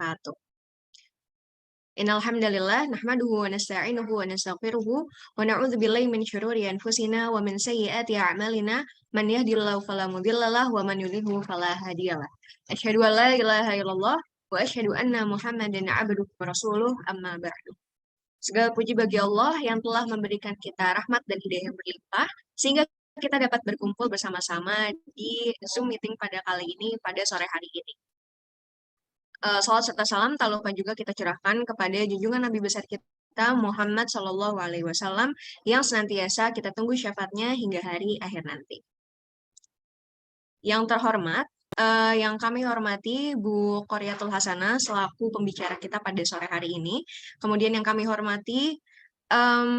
wabarakatuh. Innal hamdalillah nahmaduhu wa nasta'inuhu wa nastaghfiruhu wa na'udzu billahi min syururi anfusina wa min sayyiati a'malina man yahdihillahu fala mudhillalah wa man yudhlilhu fala hadiyalah. Asyhadu an la ilaha illallah wa asyhadu anna Muhammadan 'abduhu wa rasuluh amma ba'du. Segala puji bagi Allah yang telah memberikan kita rahmat dan hidayah yang berlimpah sehingga kita dapat berkumpul bersama-sama di Zoom meeting pada kali ini pada sore hari ini. Salawat serta salam tak lupa juga kita curahkan kepada junjungan Nabi besar kita Muhammad Shallallahu Alaihi Wasallam yang senantiasa kita tunggu syafaatnya hingga hari akhir nanti. Yang terhormat, yang kami hormati Bu Qoriatul Hasanah selaku pembicara kita pada sore hari ini. Kemudian yang kami hormati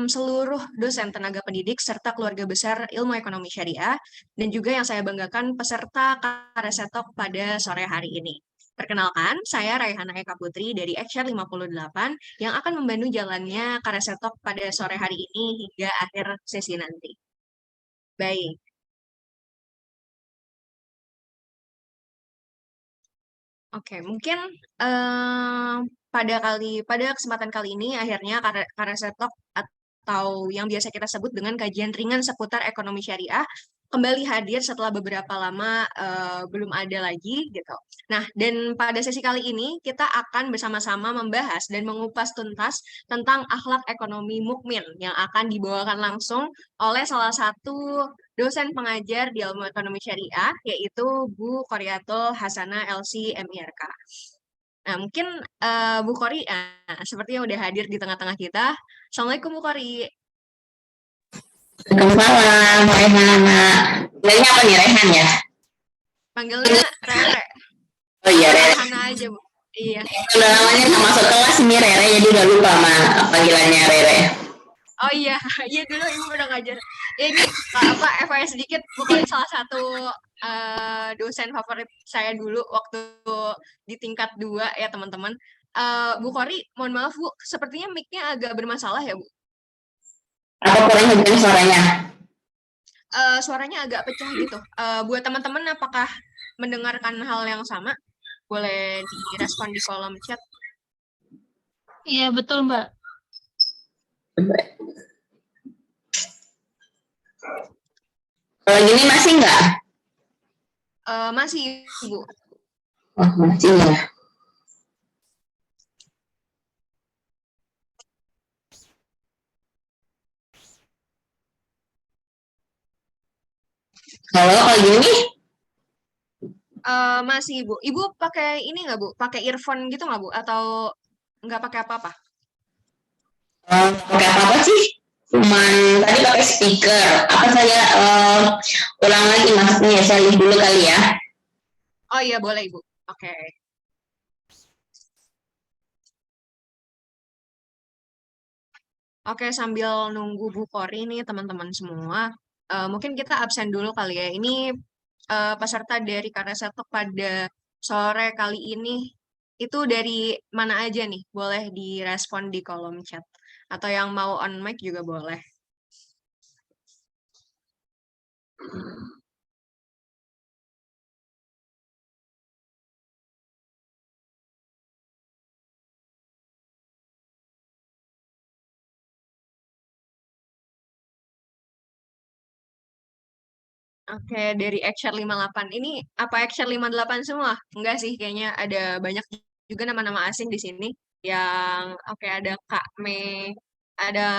seluruh dosen tenaga pendidik serta keluarga besar ilmu ekonomi syariah dan juga yang saya banggakan peserta Karesetok pada sore hari ini. Perkenalkan, saya Raihana Eka Putri dari Action 58 yang akan membantu jalannya Karesetok pada sore hari ini hingga akhir sesi nanti. Baik. Oke, mungkin pada kesempatan kali ini akhirnya Karesetok atau yang biasa kita sebut dengan kajian ringan seputar ekonomi syariah kembali hadir setelah beberapa lama belum ada lagi gitu. Nah, dan pada sesi kali ini kita akan bersama-sama membahas dan mengupas tuntas tentang akhlak ekonomi mukmin yang akan dibawakan langsung oleh salah satu dosen pengajar di ilmu ekonomi syariah yaitu Bu Qoriatul Hasanah LC MIRK. Nah, mungkin Bu Qori sepertinya udah hadir di tengah-tengah kita. Assalamualaikum Bu Qori. Waalaikumsalam, Rehana. Panggilnya apa nih, Rehan ya? Panggilnya Rere. Oh iya, Rere. Rehana aja, Bu. Iya. Udah namanya sama sekelas ini Rere, jadi udah lupa sama panggilannya Rere. Oh iya, iya dulu Ibu udah ngajar. Ya ini FYI sedikit, Bu Qori salah satu dosen favorit saya dulu waktu di tingkat 2 ya teman-teman. Bu Qori, mohon maaf Bu, sepertinya mic-nya agak bermasalah ya Bu? Apa kurang hubungan suaranya? Suaranya agak pecah gitu. Buat teman-teman apakah mendengarkan hal yang sama? Boleh direspon di kolom chat. Iya betul Mbak. Kalau gini masih nggak? Masih Bu. Oh masih ya. Kalau gini? Masih Bu. Ibu pakai ini nggak Bu? Pakai earphone gitu nggak Bu? Atau nggak pakai apa-apa? Pakai apa sih? Cuman tadi pakai speaker. Apa saya ulang lagi maksudnya? Saya lihat dulu kali ya. Oh iya boleh Ibu. Oke. Oke, sambil nunggu Bu Qori nih teman-teman semua, mungkin kita absen dulu kali ya. Ini peserta dari Karesetok pada sore kali ini itu dari mana aja nih? Boleh direspon di kolom chat. Atau yang mau on mic juga boleh. Oke, dari Action 58. Ini apa Action 58 semua? Enggak sih, kayaknya ada banyak juga nama-nama asing di sini. Yang oke ada ada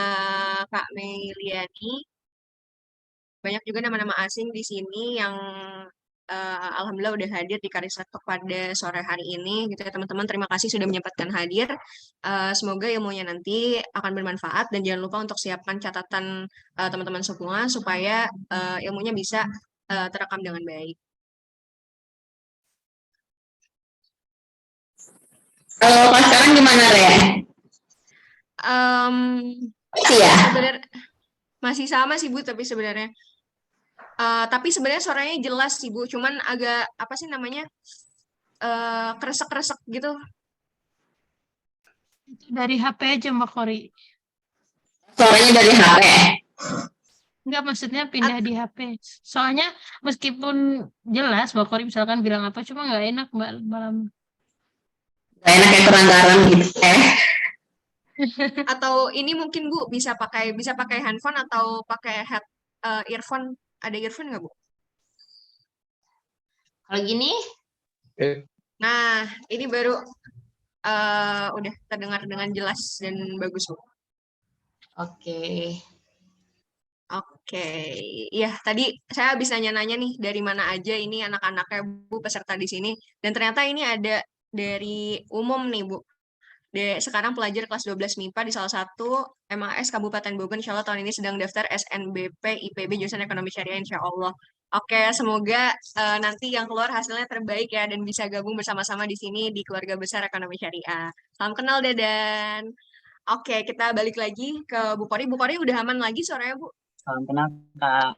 Kak Meliani. Banyak juga nama-nama asing di sini yang alhamdulillah udah hadir di Karesetok pada sore hari ini gitu ya teman-teman. Terima kasih sudah menyempatkan hadir. Semoga ilmunya nanti akan bermanfaat dan jangan lupa untuk siapkan catatan teman-teman semua supaya ilmunya bisa terekam dengan baik. Kalau pas sekarang gimana Re? Ya? Masih sama sih Bu, tapi sebenarnya. Tapi sebenarnya suaranya jelas sih Bu, cuman agak apa sih namanya kresek-kresek gitu. Dari HP aja Mbak Qori. Suaranya dari HP? Enggak, maksudnya pindah di HP. Soalnya meskipun jelas Mbak Qori misalkan bilang apa, cuma nggak enak Mbak malam. Gak enak ya pelanggaran gitu Atau ini mungkin Bu bisa pakai handphone atau pakai earphone. Ada earphone nggak Bu? Kalau gini Nah, ini baru udah terdengar dengan jelas dan bagus Bu. oke. Oke, iya tadi saya habis nanya-nanya nih dari mana aja ini anak-anaknya Bu peserta di sini. Dan ternyata ini ada dari umum nih Bu. Sekarang pelajar kelas 12 MIPA di salah satu MAS Kabupaten Bogor, insya Allah tahun ini sedang daftar SNBP IPB jurusan Ekonomi Syariah, insya Allah. Oke, semoga nanti yang keluar hasilnya terbaik ya dan bisa gabung bersama-sama di sini di keluarga besar Ekonomi Syariah. Salam kenal, Dadan. Oke, kita balik lagi ke Bu Kori. Bu Kori udah aman lagi suaranya, Bu? Salam kenal Kak.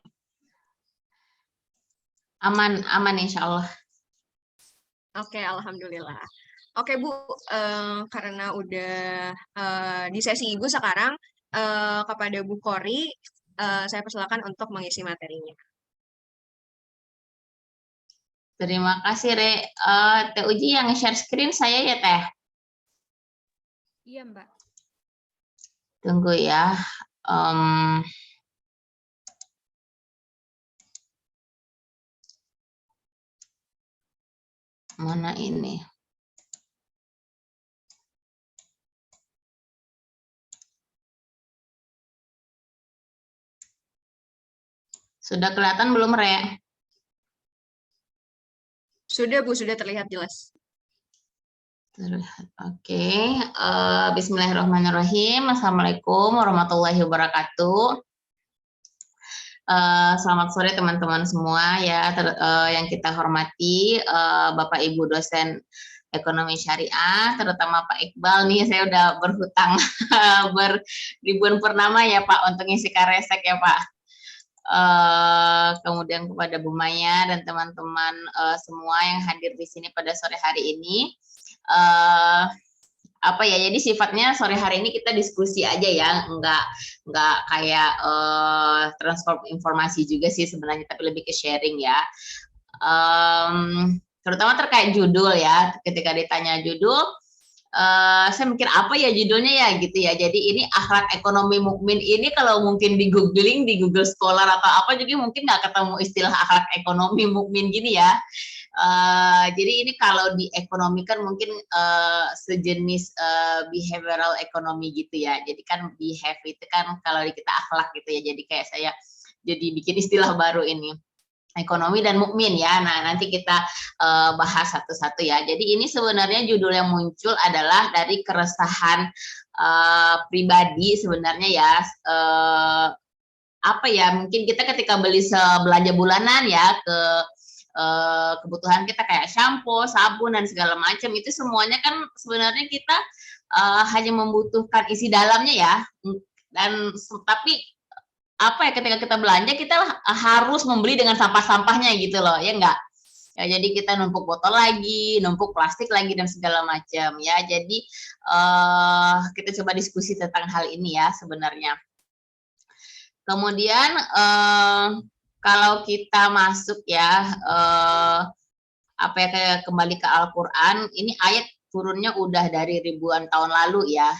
Aman insya Allah. Oke, alhamdulillah. Oke Bu, karena udah di sesi Ibu sekarang, kepada Bu Kori, saya persilakan untuk mengisi materinya. Terima kasih Re. Teh Uji yang share screen saya ya Teh. Iya, Mbak. Tunggu ya. Mana ini? Sudah kelihatan belum, Re? Sudah Bu, sudah terlihat jelas. Terlihat. Oke. Bismillahirrahmanirrahim. Assalamualaikum warahmatullahi wabarakatuh. Selamat sore teman-teman semua ya, yang kita hormati, Bapak Ibu dosen Ekonomi Syariah, terutama Pak Iqbal nih, saya udah berhutang beribuan purnama ya Pak untuk ngisi karesek ya Pak. Kemudian kepada Bu Maya dan teman-teman semua yang hadir di sini pada sore hari ini. Jadi sifatnya sore hari ini kita diskusi aja ya, nggak kayak transfer informasi juga sih sebenarnya, tapi lebih ke sharing ya. Terutama terkait judul ya, ketika ditanya judul, saya mikir apa ya judulnya ya gitu ya. Jadi ini akhlak ekonomi mukmin ini kalau mungkin di googling di Google Scholar atau apa juga mungkin nggak ketemu istilah akhlak ekonomi mukmin gini ya. Jadi ini kalau di ekonomi kan mungkin sejenis behavioral ekonomi gitu ya. Jadi kan behave itu kan kalau di kita akhlak gitu ya. Jadi kayak saya jadi bikin istilah baru ini. Ekonomi dan mukmin ya. Nah, nanti kita bahas satu-satu ya. Jadi ini sebenarnya judul yang muncul adalah dari keresahan pribadi sebenarnya ya. Mungkin kita ketika beli belanja bulanan ya kebutuhan kita kayak shampoo, sabun dan segala macam itu semuanya kan sebenarnya kita hanya membutuhkan isi dalamnya ya. Dan tapi ketika kita belanja kita harus membeli dengan sampah-sampahnya gitu loh, ya enggak? Ya, jadi kita numpuk botol lagi, numpuk plastik lagi dan segala macam ya. Jadi kita coba diskusi tentang hal ini ya sebenarnya. Kemudian kalau kita masuk ya kembali ke Al-Qur'an, ini ayat turunnya udah dari ribuan tahun lalu ya.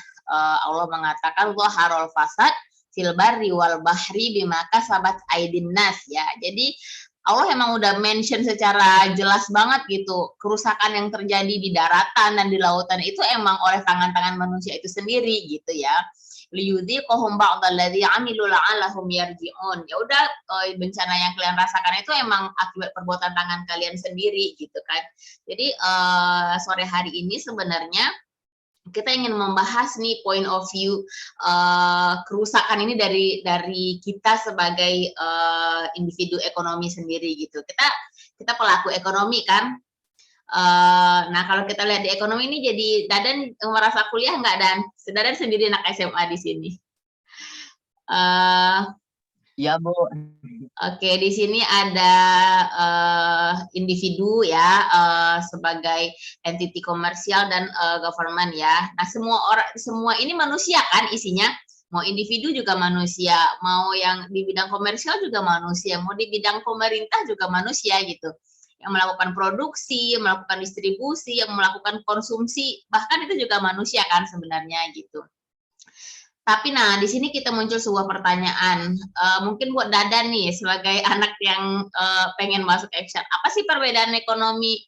Allah mengatakan zaharul fasad fil barri wal bahri bima kasabat aydin nas ya. Jadi Allah emang udah mention secara jelas banget gitu, kerusakan yang terjadi di daratan dan di lautan itu emang oleh tangan-tangan manusia itu sendiri gitu ya. Liyudhiqahum ba'dalladzi 'amilu la'allahum yarji'un. Ya udah, bencana yang kalian rasakan itu emang akibat perbuatan tangan kalian sendiri gitu kan. Jadi sore hari ini sebenarnya kita ingin membahas nih point of view kerusakan ini dari kita sebagai individu ekonomi sendiri gitu. Kita pelaku ekonomi kan. Nah kalau kita lihat di ekonomi ini jadi Dadan merasa kuliah nggak Dan? Dadan sendiri anak SMA di sini. Ya Bu. Oke, di sini ada individu ya sebagai entity komersial dan government ya. Nah semua ini manusia kan isinya. Mau individu juga manusia, mau yang di bidang komersial juga manusia, mau di bidang pemerintah juga manusia gitu. yang melakukan produksi, melakukan distribusi, yang melakukan konsumsi, bahkan itu juga manusia kan sebenarnya gitu. Tapi nah di sini kita muncul sebuah pertanyaan, mungkin buat Dadan nih sebagai anak yang pengen masuk Eksyat, apa sih perbedaan ekonomi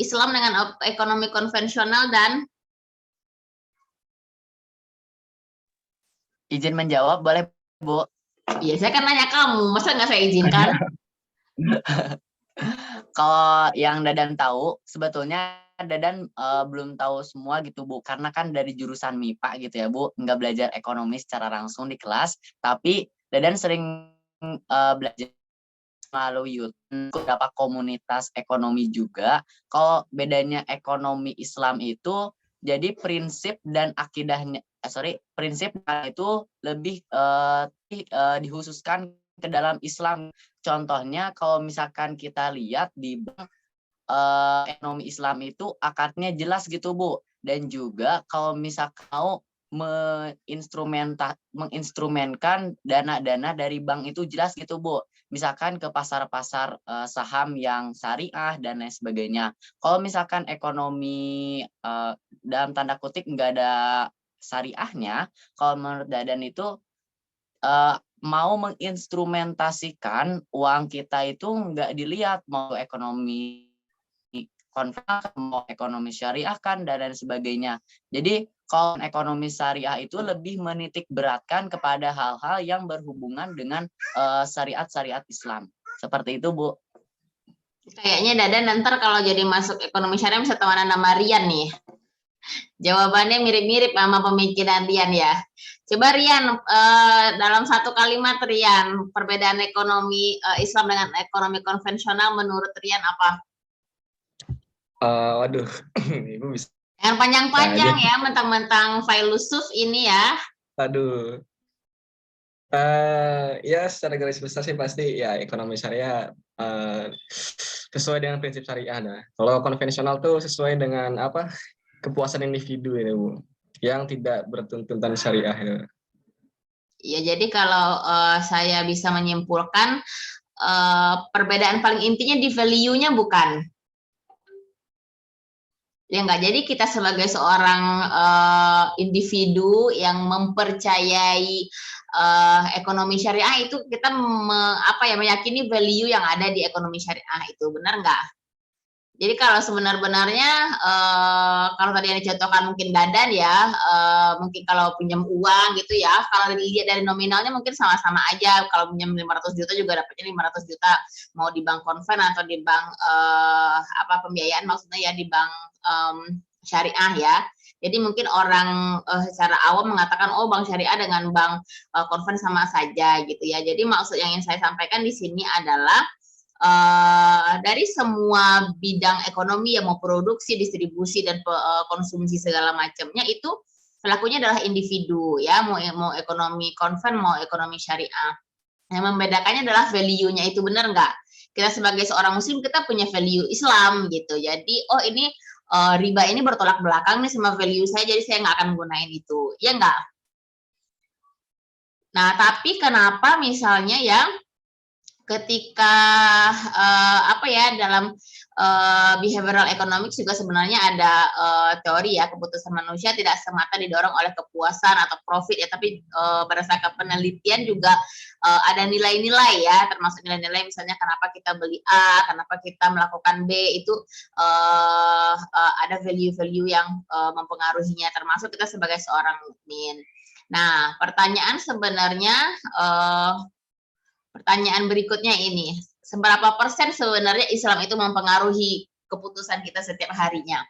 Islam dengan ekonomi konvensional dan Izin menjawab boleh, Bu? iya saya kan nanya kamu, masa nggak saya izinkan? Kalau yang Dadan tahu, sebetulnya Dadan belum tahu semua gitu, Bu. Karena kan dari jurusan MIPA gitu ya, Bu. Nggak belajar ekonomi secara langsung di kelas. Tapi Dadan sering belajar melalui YouTube, beberapa komunitas ekonomi juga. Kalau bedanya ekonomi Islam itu, jadi prinsip dan akidahnya, prinsip itu lebih dikhususkan ke dalam Islam. Contohnya kalau misalkan kita lihat di ekonomi Islam itu akadnya jelas gitu, Bu. Dan juga kalau misalkan mau menginstrumenkan dana-dana dari bank itu jelas gitu, Bu. Misalkan ke pasar-pasar saham yang syariah dan lain sebagainya. Kalau misalkan ekonomi dalam tanda kutip nggak ada syariahnya, kalau menurut Dadan itu mau menginstrumentasikan uang kita itu nggak dilihat mau ekonomi konvensional, mau ekonomi syariah kan dan lain sebagainya. Jadi kalau ekonomi syariah itu lebih menitik beratkan kepada hal-hal yang berhubungan dengan syariat-syariat Islam. Seperti itu, Bu. Kayaknya Dadan ntar kalau jadi masuk ekonomi syariah bisa temenan sama Rian nih. Jawabannya mirip-mirip sama pemikiran Rian ya. Coba Rian, dalam satu kalimat Rian, perbedaan ekonomi Islam dengan ekonomi konvensional menurut Rian apa? Waduh, Ibu bisa Yang panjang-panjang ya, mentang-mentang filosof ini ya. aduh. Ya secara garis besar sih pasti ya ekonomi syariah sesuai dengan prinsip syariah. Nah, kalau konvensional tuh sesuai dengan apa kepuasan individu ini, Bu, yang tidak bertuntutan syariah. Ya. Ya, jadi kalau saya bisa menyimpulkan perbedaan paling intinya di value-nya bukan. Ya enggak, jadi kita sebagai seorang individu yang mempercayai ekonomi syariah itu kita meyakini value yang ada di ekonomi syariah itu, benar enggak? Jadi kalau sebenar-benarnya kalau tadi yang dicontohkan mungkin Dadan ya, mungkin kalau pinjam uang gitu ya, kalau dilihat dari nominalnya mungkin sama-sama aja. Kalau pinjam 500 juta juga dapatnya 500 juta, mau di bank konven atau di bank pembiayaan, maksudnya ya di bank syariah ya. Jadi mungkin orang secara awam mengatakan oh bank syariah dengan bank konven sama saja gitu ya. Jadi maksud yang ingin saya sampaikan di sini adalah dari semua bidang ekonomi yang mau produksi, distribusi dan konsumsi segala macamnya itu pelakunya adalah individu ya, mau ekonomi konven mau ekonomi syariah. Yang membedakannya adalah value-nya itu, benar nggak? Kita sebagai seorang muslim kita punya value Islam gitu. Jadi oh ini riba ini bertolak belakang nih sama value saya, jadi saya nggak akan gunain itu, ya nggak? Nah tapi kenapa misalnya ya ketika dalam behavioral economics juga sebenarnya ada teori ya, keputusan manusia tidak semata didorong oleh kepuasan atau profit ya, tapi berdasarkan penelitian juga ada nilai-nilai ya, termasuk nilai-nilai misalnya kenapa kita beli A, kenapa kita melakukan B, itu ada value-value yang mempengaruhinya, termasuk kita sebagai seorang mukmin. Nah, pertanyaan sebenarnya pertanyaan berikutnya ini, seberapa persen sebenarnya Islam itu mempengaruhi keputusan kita setiap harinya?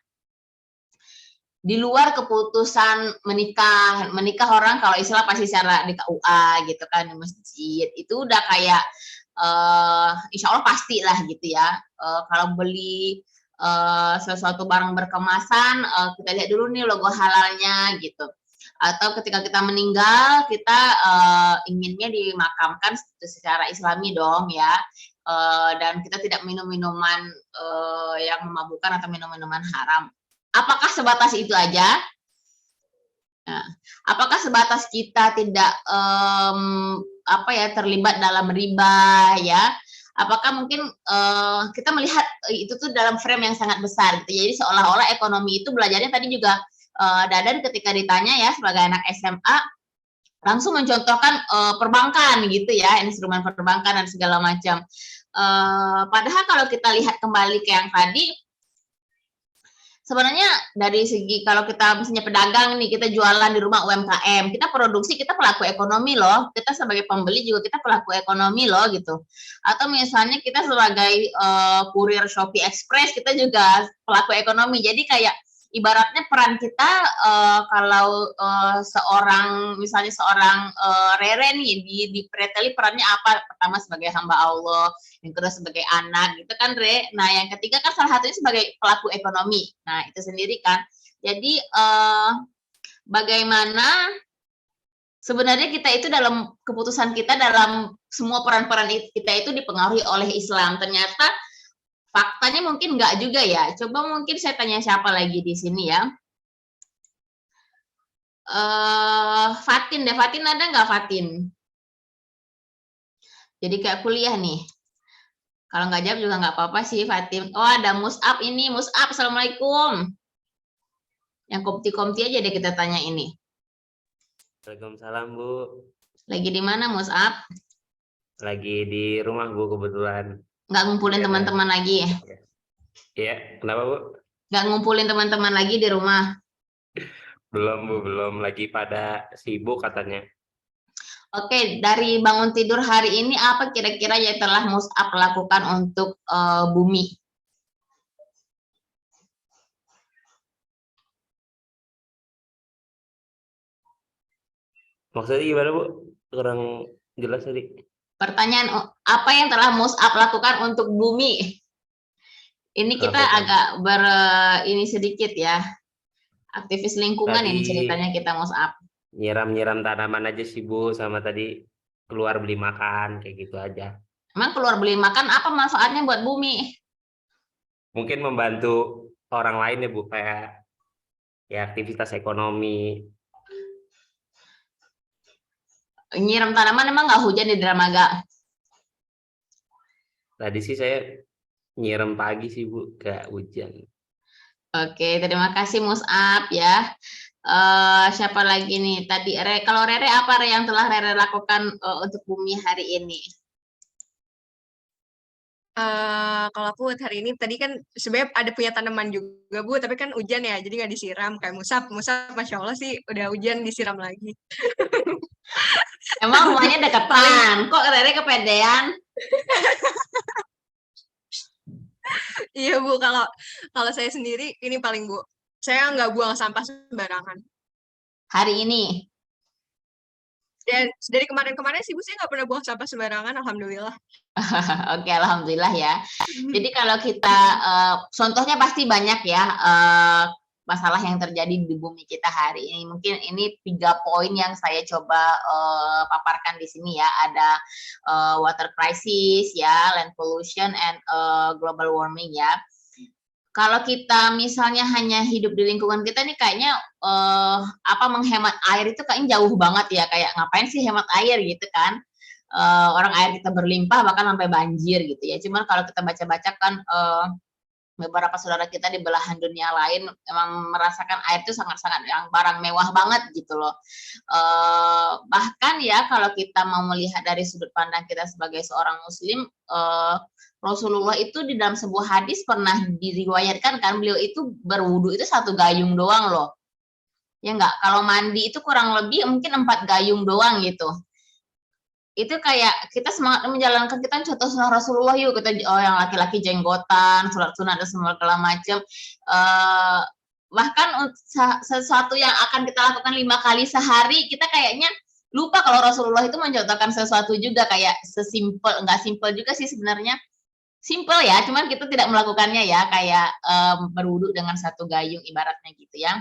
Di luar keputusan menikah orang kalau Islam pasti secara di KUA gitu kan, di masjid, itu udah kayak insya Allah pasti lah gitu ya. Kalau beli sesuatu barang berkemasan, kita lihat dulu nih logo halalnya gitu. Atau ketika kita meninggal, kita inginnya dimakamkan secara Islami dong ya, dan kita tidak minum minuman yang memabukkan atau minum-minuman haram. Apakah sebatas itu aja? Nah, apakah sebatas kita tidak terlibat dalam riba ya, apakah mungkin kita melihat itu tuh dalam frame yang sangat besar gitu. Jadi seolah-olah ekonomi itu belajarnya tadi juga Dadan ketika ditanya ya sebagai anak SMA langsung mencontohkan perbankan gitu ya, instrumen perbankan dan segala macam. Padahal kalau kita lihat kembali ke yang tadi, sebenarnya dari segi kalau kita misalnya pedagang nih, kita jualan di rumah UMKM, kita produksi, kita pelaku ekonomi loh. Kita sebagai pembeli juga kita pelaku ekonomi loh gitu. Atau misalnya kita sebagai kurir Shopee Express, kita juga pelaku ekonomi. Jadi kayak ibaratnya peran kita kalau seorang misalnya seorang Rere nih di preteli perannya apa? Pertama sebagai hamba Allah, yang kedua sebagai anak gitu kan Re. Nah yang ketiga kan salah satunya sebagai pelaku ekonomi. Nah itu sendiri kan. Jadi bagaimana sebenarnya kita itu dalam keputusan kita dalam semua peran-peran kita itu dipengaruhi oleh Islam. Ternyata faktanya mungkin enggak juga ya. Coba mungkin saya tanya siapa lagi di sini ya. Fatin deh. Fatin ada nggak Fatin? Jadi kayak kuliah nih. Kalau nggak jawab juga nggak apa-apa sih Fatin. Oh ada Mus'ab ini. Mus'ab, Assalamualaikum. Yang komti-komti aja deh kita tanya ini. Waalaikumsalam Bu. Lagi di mana Mus'ab? Lagi di rumah Bu kebetulan. Nggak ngumpulin teman-teman lagi ya? Iya, kenapa Bu? Nggak ngumpulin teman-teman lagi di rumah? Belum Bu, belum. Lagi pada sibuk katanya. Oke, dari bangun tidur hari ini apa kira-kira yang telah Mus'ab lakukan untuk bumi? Maksudnya gimana Bu? Kurang jelas tadi. Pertanyaan, apa yang telah Mus'ab lakukan untuk bumi? Ini kita agak ini sedikit ya. Aktivis lingkungan ini ceritanya kita Mus'ab. Nyiram-nyiram tanaman aja sih Bu, sama tadi keluar beli makan, kayak gitu aja. Emang keluar beli makan apa manfaatnya buat bumi? Mungkin membantu orang lain ya Bu, kayak ya aktivitas ekonomi. Nyiram tanaman emang nggak hujan di Dramaga? Tadi sih saya nyiram pagi sih Bu, gak hujan. Oke, terima kasih Mus'ab ya. Siapa lagi nih? Tadi kalau Rere apa yang telah Rere lakukan untuk bumi hari ini? Kalau aku buat hari ini tadi kan sebenarnya ada punya tanaman juga Bu, tapi kan hujan ya, jadi nggak disiram. Kayak Mus'ab, Masya Allah sih udah hujan disiram lagi. Emang rumahnya deketan, kok Rere kepedean? Iya Bu, kalau saya sendiri ini paling Bu, saya nggak buang sampah sembarangan. Hari ini? Dan dari kemarin-kemarin sih Bu, saya nggak pernah buang sampah sembarangan, alhamdulillah. Oke, alhamdulillah ya. Jadi kalau kita, contohnya pasti banyak ya, masalah yang terjadi di bumi kita hari ini. Mungkin ini 3 poin yang saya coba paparkan di sini ya. Ada water crisis ya, land pollution, and global warming ya. Kalau kita misalnya hanya hidup di lingkungan kita nih kayaknya menghemat air itu kayaknya jauh banget ya. Kayak ngapain sih hemat air gitu kan. Orang air kita berlimpah bahkan sampai banjir gitu ya. Cuman kalau kita baca-baca kan beberapa saudara kita di belahan dunia lain memang merasakan air itu sangat-sangat yang barang mewah banget gitu loh. Bahkan ya kalau kita mau melihat dari sudut pandang kita sebagai seorang muslim, Rasulullah itu di dalam sebuah hadis pernah diriwayatkan kan beliau itu berwudu itu 1 gayung doang loh. Ya enggak, kalau mandi itu kurang lebih mungkin 4 gayung doang gitu. Itu kayak kita semangat menjalankan, kita contoh sunnah Rasulullah yuk, kita yang laki-laki jenggotan, sholat sunat dan segala macam. Bahkan sesuatu yang akan kita lakukan 5 kali sehari, kita kayaknya lupa kalau Rasulullah itu mencontohkan sesuatu juga kayak sesimpel, enggak simpel juga sih sebenarnya. Simpel ya, cuman kita tidak melakukannya ya, kayak berwudu dengan 1 gayung ibaratnya gitu ya.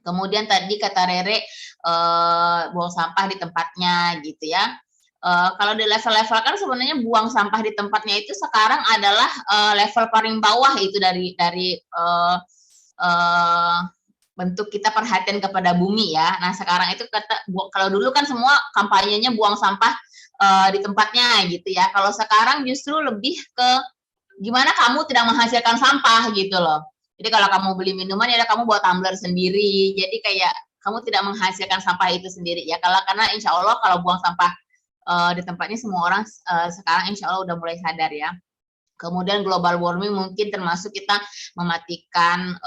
Kemudian tadi kata Rere, buang sampah di tempatnya gitu ya. Kalau di level-level kan sebenarnya buang sampah di tempatnya itu sekarang adalah level paling bawah itu dari bentuk kita perhatian kepada bumi ya. Nah sekarang itu kalau dulu kan semua kampanyenya buang sampah di tempatnya gitu ya. Kalau sekarang justru lebih ke gimana kamu tidak menghasilkan sampah gitu loh. Jadi kalau kamu beli minuman ya kamu bawa tumbler sendiri. Jadi kayak kamu tidak menghasilkan sampah itu sendiri ya. Karena insya Allah kalau buang sampah di tempatnya semua orang sekarang insya Allah udah mulai sadar ya. Kemudian global warming mungkin termasuk kita mematikan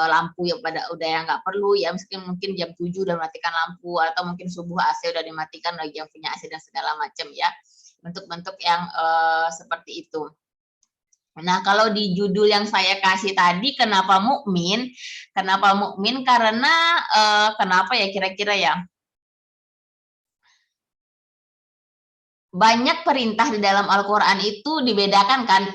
lampu ya udah yang nggak perlu ya, mungkin jam 7 udah matikan lampu, atau mungkin subuh AC udah dimatikan lagi yang punya AC dan segala macam ya, bentuk-bentuk yang seperti itu. Nah kalau di judul yang saya kasih tadi kenapa mukmin? Kenapa mukmin? Karena kenapa ya kira-kira ya? Banyak perintah di dalam Al-Quran itu dibedakan kan,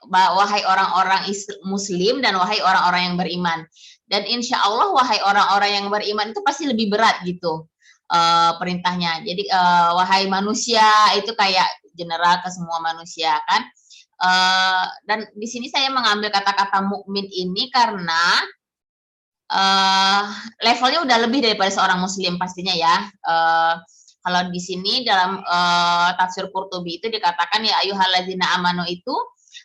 wahai orang-orang muslim dan wahai orang-orang yang beriman. Dan insya Allah wahai orang-orang yang beriman itu pasti lebih berat gitu perintahnya. Jadi wahai manusia itu kayak general ke semua manusia kan. Dan di sini saya mengambil kata-kata mukmin ini karena levelnya udah lebih daripada seorang muslim pastinya ya. Kalau di sini dalam tafsir Qurtubi itu dikatakan ya ayyuhalladzina amanu itu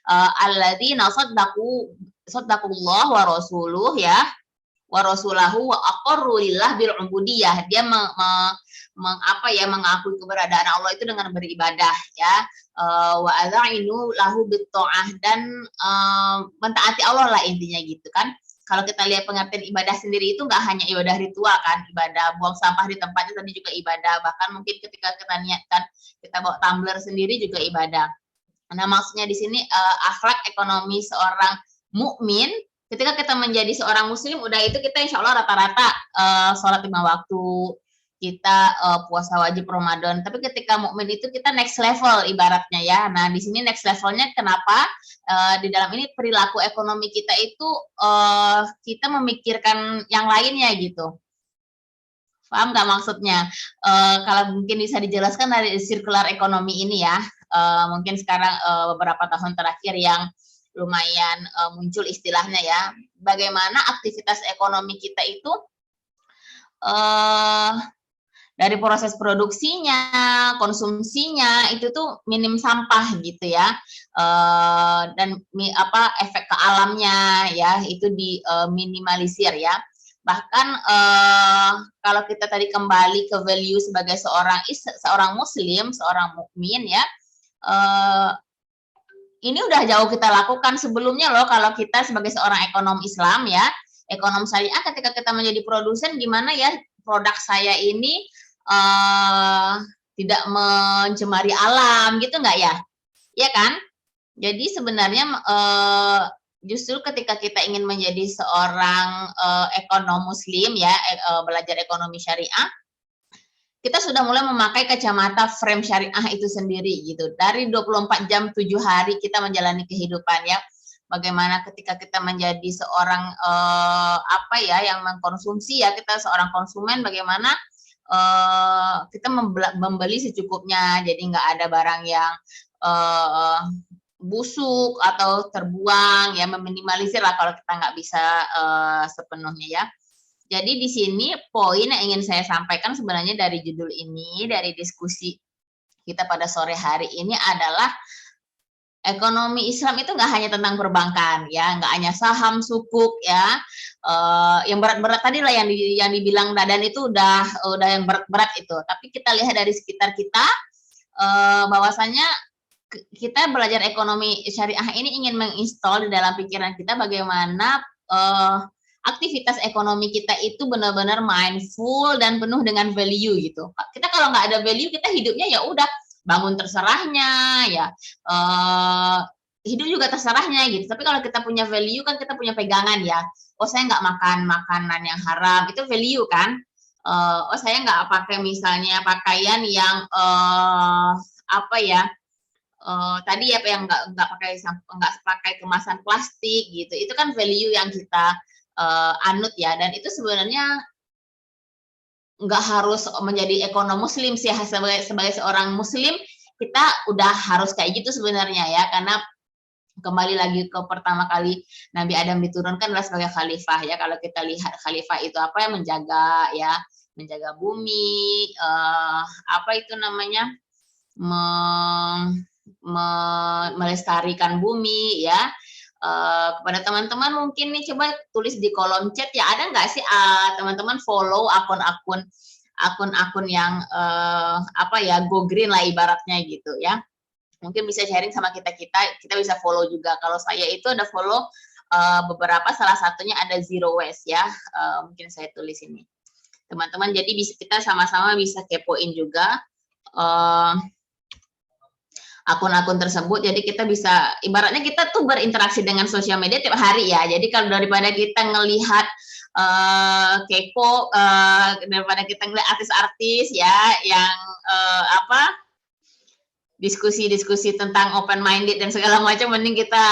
alladzina saddaqullah wa rasuluh ya wa rasulahu wa aqarru lillah bil ubudiyah. Dia mengakui keberadaan Allah itu dengan beribadah ya. Wa adza'inu lahu bit ta'ah, dan mentaati Allah lah intinya gitu kan. Kalau kita lihat pengertian ibadah sendiri itu nggak hanya ibadah ritual kan, ibadah buang sampah di tempatnya tadi juga ibadah, bahkan mungkin ketika kita niatkan kita bawa tumbler sendiri juga ibadah. Nah maksudnya di sini akhlak ekonomi seorang mukmin ketika kita menjadi seorang muslim, udah itu kita insya Allah rata-rata sholat 5 waktu, kita puasa wajib Ramadan. Tapi ketika mukmin itu kita next level ibaratnya ya. Nah di sini next levelnya kenapa? Di dalam ini perilaku ekonomi kita itu kita memikirkan yang lainnya gitu. Paham nggak maksudnya? Kalau mungkin bisa dijelaskan dari circular ekonomi ini ya. Mungkin sekarang beberapa tahun terakhir yang lumayan muncul istilahnya ya. Bagaimana aktivitas ekonomi kita itu dari proses produksinya, konsumsinya itu tuh minim sampah gitu ya, dan efek ke alamnya ya itu diminimalisir ya. Bahkan kalau kita tadi kembali ke value sebagai seorang muslim, seorang mukmin ya, ini udah jauh kita lakukan sebelumnya loh. Kalau kita sebagai seorang ekonom Islam ya, ekonom syariah, ketika kita menjadi produsen, gimana ya produk saya ini tidak mencemari alam gitu nggak ya? Iya kan? Jadi sebenarnya justru ketika kita ingin menjadi seorang ekonom muslim ya, belajar ekonomi syariah, kita sudah mulai memakai kacamata frame syariah itu sendiri gitu. Dari 24 jam 7 hari kita menjalani kehidupan ya. Bagaimana ketika kita menjadi seorang yang mengkonsumsi ya, kita seorang konsumen, bagaimana kita membeli secukupnya, jadi nggak ada barang yang busuk atau terbuang ya, meminimalisir lah kalau kita nggak bisa sepenuhnya ya. Jadi di sini poin yang ingin saya sampaikan sebenarnya dari judul ini, dari diskusi kita pada sore hari ini adalah ekonomi Islam itu nggak hanya tentang perbankan ya, nggak hanya saham, sukuk ya, yang berat-berat tadi lah yang dibilang Dadan itu udah yang berat-berat itu. Tapi kita lihat dari sekitar kita bahwasanya kita belajar ekonomi syariah ini ingin menginstall di dalam pikiran kita bagaimana aktivitas ekonomi kita itu benar-benar mindful dan penuh dengan value gitu. Kita kalau nggak ada value, kita hidupnya ya udah bangun terserahnya ya, hidup juga terserahnya gitu. Tapi kalau kita punya value kan kita punya pegangan ya. Oh saya nggak makan makanan yang haram, itu value kan. Oh saya nggak pakai misalnya pakaian yang tadi apa yang nggak pakai kemasan plastik gitu. Itu kan value yang kita anut ya. Dan itu sebenarnya nggak harus menjadi ekonom muslim sih, sebagai seorang muslim kita udah harus kayak gitu sebenarnya ya, karena kembali lagi ke pertama kali Nabi Adam diturunkan adalah sebagai khalifah ya. Kalau kita lihat khalifah itu apa ya, menjaga bumi, apa itu namanya, melestarikan bumi ya. Kepada teman-teman mungkin nih coba tulis di kolom chat ya, ada nggak sih teman-teman follow akun-akun yang apa ya, go green lah ibaratnya gitu ya. Mungkin bisa sharing sama kita bisa follow juga. Kalau saya itu ada follow beberapa, salah satunya ada Zero Waste ya. Mungkin saya tulis ini. Teman-teman, jadi kita sama-sama bisa kepoin juga akun-akun tersebut. Jadi kita bisa, ibaratnya kita tuh berinteraksi dengan sosial media tiap hari ya. Jadi kalau daripada kita ngelihat kepo, daripada kita ngelihat artis-artis ya yang apa, diskusi-diskusi tentang open minded dan segala macam, mending kita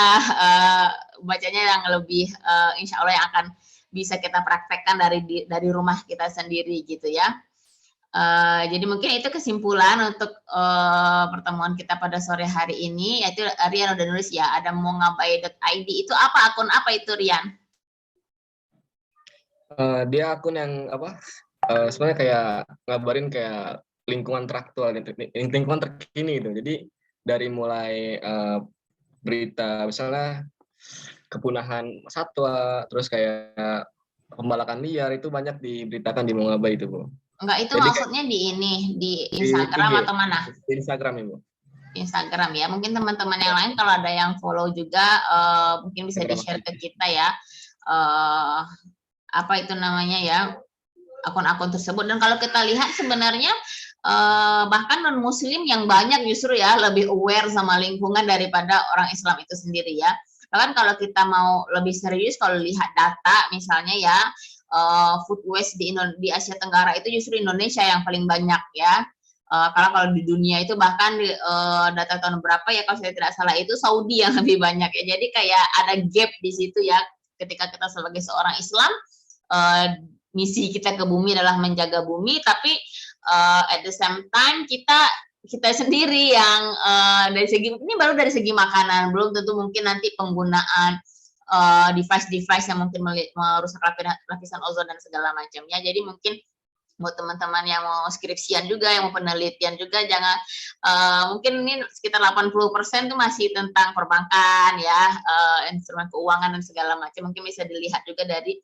bacanya yang lebih insya Allah yang akan bisa kita praktekkan dari rumah kita sendiri gitu ya. Jadi mungkin itu kesimpulan untuk pertemuan kita pada sore hari ini, yaitu Rian udah nulis ya, ada mongabai.id. Itu apa, akun apa itu Rian? Dia akun yang apa, sebenarnya kayak ngabarin kayak lingkungan teraktual, lingkungan terkini gitu. Jadi dari mulai berita misalnya kepunahan satwa, terus kayak pembalakan liar, itu banyak diberitakan di Mongabai itu, Bu. Enggak, itu Jadi maksudnya di Instagram atau mana? Di Instagram, Ibu. Instagram ya. Mungkin teman-teman yang lain kalau ada yang follow juga mungkin bisa di-share ke kita ya. Apa itu namanya ya, akun-akun tersebut. Dan kalau kita lihat sebenarnya bahkan non muslim yang banyak justru ya lebih aware sama lingkungan daripada orang Islam itu sendiri ya. Bahkan kalau kita mau lebih serius, kalau lihat data misalnya ya, food waste di Asia Tenggara itu justru Indonesia yang paling banyak ya. Kalau di dunia itu bahkan data tahun berapa ya, kalau saya tidak salah itu Saudi yang lebih banyak ya. Jadi kayak ada gap di situ ya. Ketika kita sebagai seorang Islam, misi kita ke bumi adalah menjaga bumi, tapi at the same time kita sendiri yang dari segi ini baru dari segi makanan, belum tentu mungkin nanti penggunaan device yang mungkin merusak lapisan ozon dan segala macamnya. Jadi mungkin buat teman-teman yang mau skripsian juga, yang mau penelitian juga, jangan mungkin ini sekitar 80% itu masih tentang perbankan ya, instrumen keuangan dan segala macam. Mungkin bisa dilihat juga dari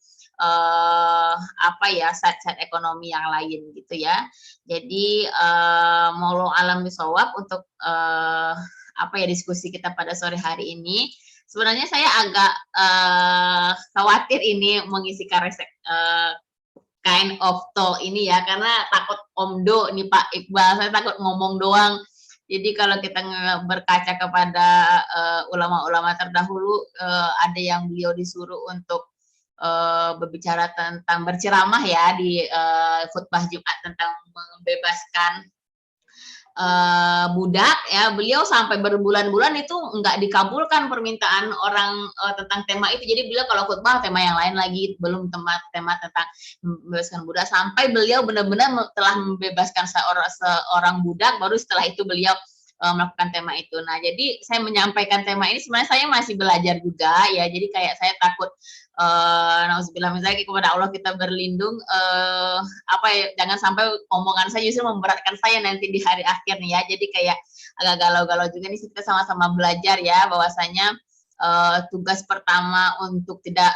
apa ya, side-side ekonomi yang lain gitu ya. Jadi maulo alam bisawab untuk apa ya, diskusi kita pada sore hari ini. Sebenarnya saya agak khawatir ini mengisi kind of talk ini ya, karena takut omdo nih Pak Iqbal, saya takut ngomong doang. Jadi kalau kita berkaca kepada ulama-ulama terdahulu, ada yang beliau disuruh untuk berbicara tentang berceramah ya di khutbah Jumat tentang membebaskan budak ya, beliau sampai berbulan-bulan itu enggak dikabulkan permintaan orang tentang tema itu. Jadi beliau kalau khutbah tema yang lain lagi, belum tema tentang membebaskan budak, sampai beliau benar-benar telah membebaskan seorang budak, baru setelah itu beliau melakukan tema itu. Nah, jadi saya menyampaikan tema ini sebenarnya saya masih belajar juga ya. Jadi kayak saya takut nauzubillah misalnya kepada Allah kita berlindung apa ya, jangan sampai omongan saya justru memberatkan saya nanti di hari akhir nih ya. Jadi kayak agak galau-galau juga nih, kita sama-sama belajar ya bahwasanya tugas pertama untuk tidak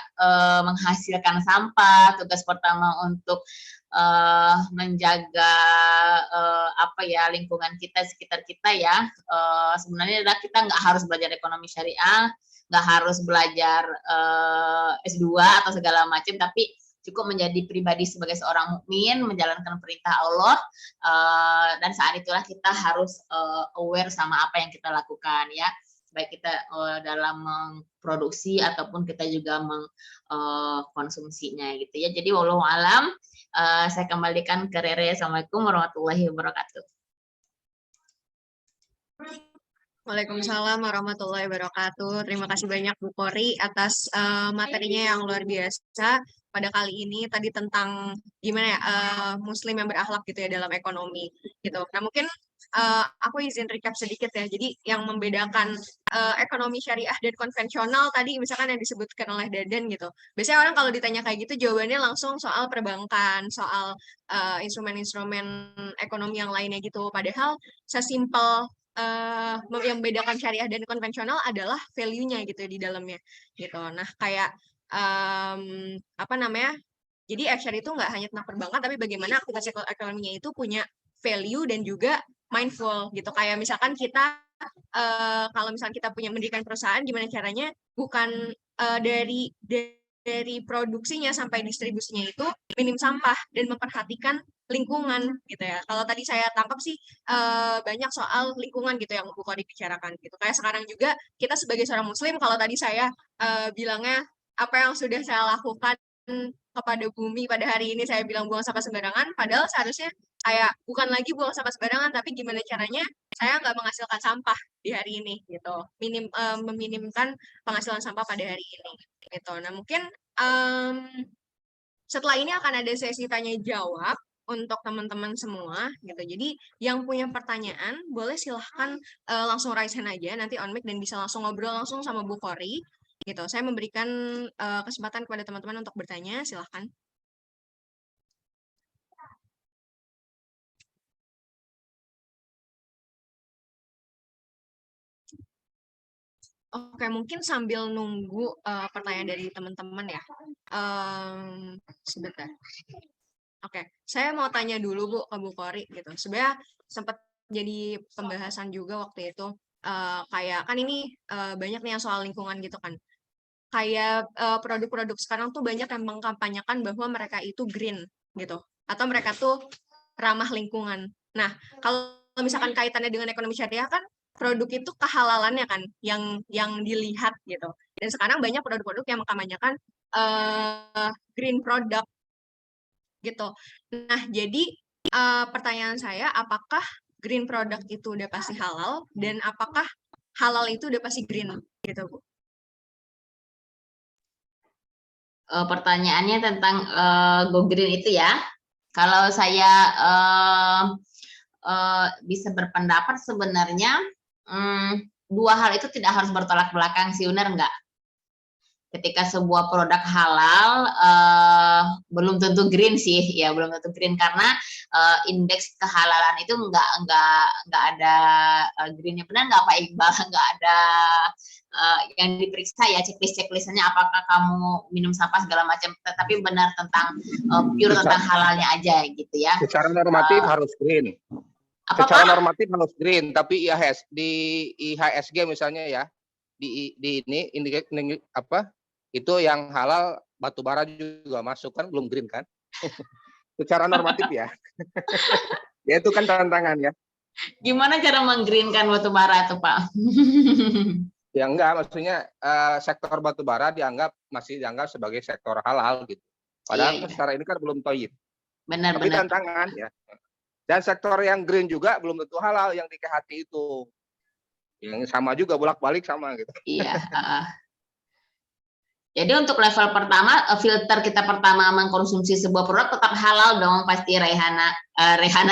menghasilkan sampah, tugas pertama untuk menjaga apa ya, lingkungan kita, sekitar kita ya, sebenarnya adalah kita nggak harus belajar ekonomi syariah, nggak harus belajar S2 atau segala macam, tapi cukup menjadi pribadi sebagai seorang mukmin, menjalankan perintah Allah, dan saat itulah kita harus aware sama apa yang kita lakukan ya, baik kita dalam memproduksi ataupun kita juga mengkonsumsinya gitu ya. Jadi wallahu alam, saya kembalikan ke Rere. Assalamualaikum warahmatullahi wabarakatuh. Waalaikumsalam warahmatullahi wabarakatuh. Terima kasih banyak Bu Kori atas materinya yang luar biasa pada kali ini, tadi tentang gimana ya, muslim yang berakhlak gitu ya dalam ekonomi gitu. Nah, mungkin aku izin recap sedikit ya. Jadi yang membedakan ekonomi syariah dan konvensional tadi misalkan yang disebutkan oleh Dadan gitu. Biasanya orang kalau ditanya kayak gitu jawabannya langsung soal perbankan, soal instrumen-instrumen ekonomi yang lainnya gitu. Padahal sesimpel yang membedakan syariah dan konvensional adalah value-nya gitu di dalamnya gitu. Nah, kayak apa namanya? Jadi action itu nggak hanya tentang perbankan, tapi bagaimana aktivitas ekonominya itu punya value dan juga mindful gitu. Kayak misalkan kita kalau misalkan kita punya mendirikan perusahaan, gimana caranya bukan dari produksinya sampai distribusinya itu minim sampah dan memperhatikan lingkungan gitu ya. Kalau tadi saya tangkap sih banyak soal lingkungan gitu yang Bu Kori bicarakan gitu. Kayak sekarang juga kita sebagai seorang muslim, kalau tadi saya bilangnya apa yang sudah saya lakukan kepada bumi pada hari ini saya bilang buang sampah sembarangan, padahal seharusnya kayak bukan lagi buang sampah sembarangan, tapi gimana caranya saya nggak menghasilkan sampah di hari ini gitu, meminimkan penghasilan sampah pada hari ini gitu. Nah mungkin setelah ini akan ada sesi tanya jawab untuk teman-teman semua gitu. Jadi yang punya pertanyaan boleh silahkan langsung raise hand aja nanti on mic dan bisa langsung ngobrol langsung sama Bu Kori gitu. Saya memberikan kesempatan kepada teman-teman untuk bertanya, silahkan. Oke, mungkin sambil nunggu pertanyaan dari teman-teman ya. Sebentar. Oke, saya mau tanya dulu Bu ke Bu Kori gitu. Sebenarnya sempat jadi pembahasan juga waktu itu. Kayak kan ini banyak nih yang soal lingkungan gitu kan. Kayak produk-produk sekarang tuh banyak yang mengkampanyekan bahwa mereka itu green gitu. Atau mereka tuh ramah lingkungan. Nah, kalau misalkan kaitannya dengan ekonomi syariah kan produk itu kehalalannya kan yang dilihat gitu. Dan sekarang banyak produk-produk yang mengkampanyekan green product gitu. Nah, jadi pertanyaan saya, apakah green product itu udah pasti halal dan apakah halal itu udah pasti green gitu, Bu? Pertanyaannya tentang go green itu ya. Kalau saya bisa berpendapat sebenarnya dua hal itu tidak harus bertolak belakang sih, benar nggak? Ketika sebuah produk halal belum tentu green sih, ya belum tentu green karena indeks kehalalan itu nggak ada greennya, benar nggak Pak Iqbal? Nggak ada yang diperiksa ya checklistnya apakah kamu minum sampah segala macam, tetapi benar tentang pure tentang halalnya aja gitu ya. Secara normatif harus green. Secara normatif harus green, tapi di IHSG misalnya ya di ini apa itu yang halal batubara juga masuk kan, belum green kan? Secara normatif ya. Ya itu kan tantangan ya. Gimana cara menggreenkan batubara tuh Pak? Ya enggak, maksudnya sektor batubara masih dianggap sebagai sektor halal gitu. Padahal secara ini kan belum toyib. Benar. Tapi tantangan ya. Dan sektor yang green juga belum tentu halal yang di KHT itu. Yang sama juga bolak-balik sama gitu. Iya. Jadi untuk level pertama, filter kita pertama mengkonsumsi sebuah produk tetap halal dong pasti Rehana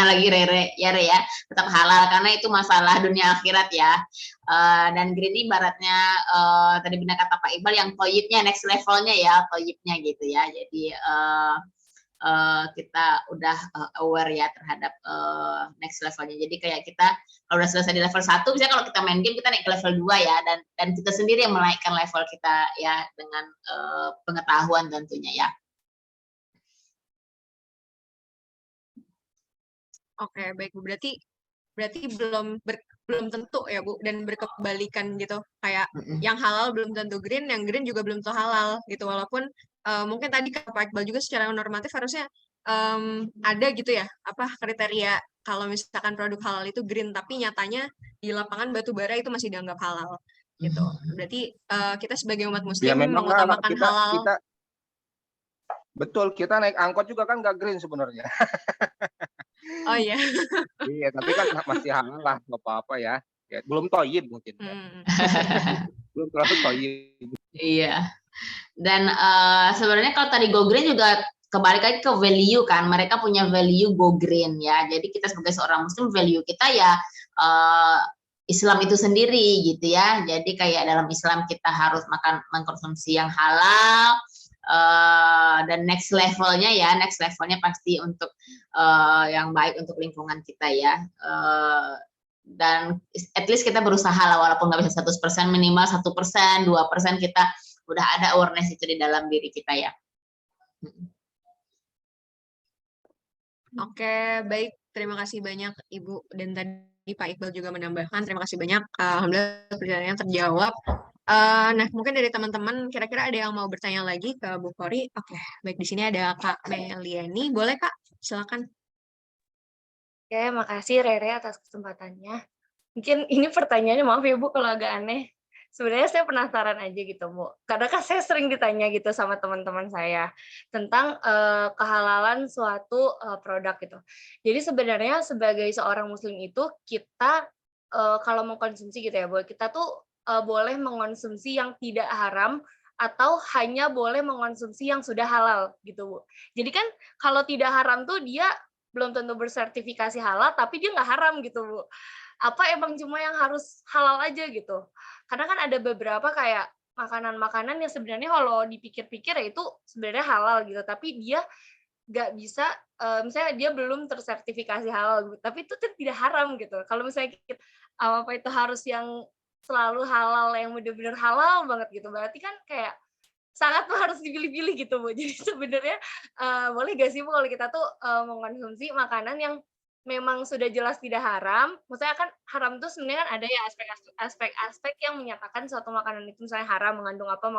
lagi Rere ya Re ya, tetap halal karena itu masalah dunia akhirat ya. Dan green ibaratnya tadi benar kata Pak Iqbal yang toyibnya next levelnya ya, toyibnya gitu ya. Jadi kita udah aware ya terhadap next levelnya. Jadi kayak kita kalau udah selesai di level 1, misalnya kalau kita main game kita naik ke level 2 ya, dan kita sendiri yang menaikkan level kita ya dengan pengetahuan tentunya ya. Oke, baik Bu. Berarti belum tentu ya Bu, dan berkebalikan gitu. Kayak yang halal belum tentu green, yang green juga belum tentu halal gitu. Walaupun mungkin tadi kata Pak Iqbal juga secara normatif harusnya ada gitu ya, apa kriteria kalau misalkan produk halal itu green, tapi nyatanya di lapangan batu bara itu masih dianggap halal gitu. Berarti kita sebagai umat muslim mengutamakan halal. Betul, kita naik angkot juga kan nggak green sebenarnya. Oh iya. Iya, tapi kan masih halal lah, nggak apa-apa ya. Belum toyib mungkin. Belum terlalu toyib. Iya. Dan sebenarnya kalau tadi go green juga kebalik lagi ke value kan, mereka punya value go green ya. Jadi kita sebagai seorang muslim value kita ya Islam itu sendiri gitu ya. Jadi kayak dalam Islam kita harus mengkonsumsi yang halal, dan next levelnya pasti untuk yang baik untuk lingkungan kita ya. Dan at least kita berusaha lah, walaupun nggak bisa 100%, minimal 1%, 2% kita udah ada awareness itu di dalam diri kita ya. Oke, baik. Terima kasih banyak Ibu, dan tadi Pak Iqbal juga menambahkan. Terima kasih banyak. Alhamdulillah pertanyaannya terjawab. Nah, mungkin dari teman-teman kira-kira ada yang mau bertanya lagi ke Bu Kori? Oke, baik, di sini ada Kak Meliani. Boleh Kak? Silakan. Oke, makasih Rere atas kesempatannya. Mungkin ini pertanyaannya, maaf ya Bu kalau agak aneh. Sebenarnya saya penasaran aja gitu Bu, karena kan saya sering ditanya gitu sama teman-teman saya tentang kehalalan suatu produk gitu. Jadi sebenarnya sebagai seorang muslim itu kita kalau mau konsumsi gitu ya Bu, kita tuh boleh mengonsumsi yang tidak haram atau hanya boleh mengonsumsi yang sudah halal gitu Bu. Jadi kan kalau tidak haram tuh dia belum tentu bersertifikasi halal, tapi dia nggak haram gitu Bu. Apa emang cuma yang harus halal aja gitu? Karena kan ada beberapa kayak makanan-makanan yang sebenarnya kalau dipikir-pikir ya itu sebenarnya halal gitu, tapi dia nggak bisa, misalnya dia belum tersertifikasi halal gitu, tapi itu tidak haram gitu. Kalau misalnya apa itu harus yang selalu halal, yang benar-benar halal banget gitu, berarti kan kayak sangat harus dipilih-pilih gitu Bu. Jadi sebenarnya boleh gak sih Bu kalau kita tuh mengkonsumsi makanan yang memang sudah jelas tidak haram, maksudnya kan haram itu sebenarnya kan ada ya aspek-aspek yang menyatakan suatu makanan itu misalnya haram, mengandung apa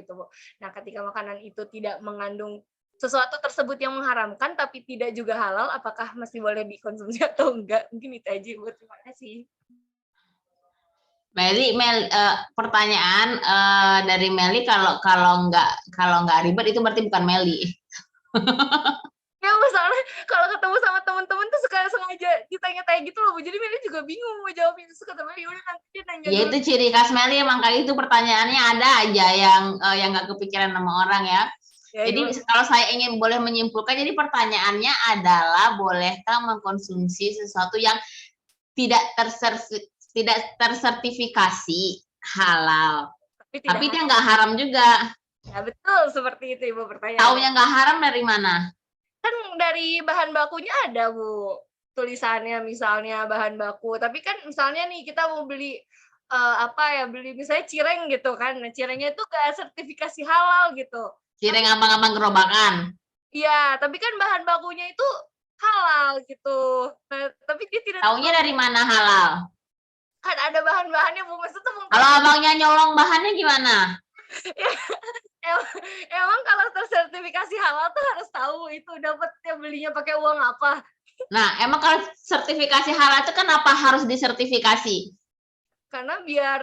gitu Bu. Nah ketika makanan itu tidak mengandung sesuatu tersebut yang mengharamkan tapi tidak juga halal, apakah masih boleh dikonsumsi atau enggak? Mungkin itu aja Bu, terima kasih. Pertanyaan dari Meli, kalau nggak ribet itu berarti bukan Meli. Ya soalnya kalau ketemu sama teman-teman tuh suka sengaja ditanya-tanya gitu loh Bu. Jadi Meli juga bingung mau jawabin, terus kata Meli udah nanti dia nanya Ya itu ciri khas Meli, emang kali itu pertanyaannya ada aja yang nggak kepikiran sama orang ya. Jadi kalau saya ingin boleh menyimpulkan, jadi pertanyaannya adalah bolehkah mengkonsumsi sesuatu yang tidak tersertifikasi halal, tapi dia nggak haram juga. Ya betul, seperti itu Ibu pertanyaan. Taunya nggak haram dari mana? Kan dari bahan bakunya ada Bu, tulisannya misalnya bahan baku, tapi kan misalnya nih kita mau beli beli misalnya cireng gitu kan, nah cirengnya itu nggak sertifikasi halal gitu. Cireng abang-abang gerobakan. Iya, tapi kan bahan bakunya itu halal gitu. Nah, tapi dia tidak. Taunya dari mana halal? Kan ada bahan-bahannya Bu, maksudnya kalau abangnya nyolong bahannya gimana? Emang kalau tersertifikasi halal tuh harus tahu itu dapatnya belinya pakai uang apa. Nah, emang kalau sertifikasi halal itu kenapa harus disertifikasi? Karena biar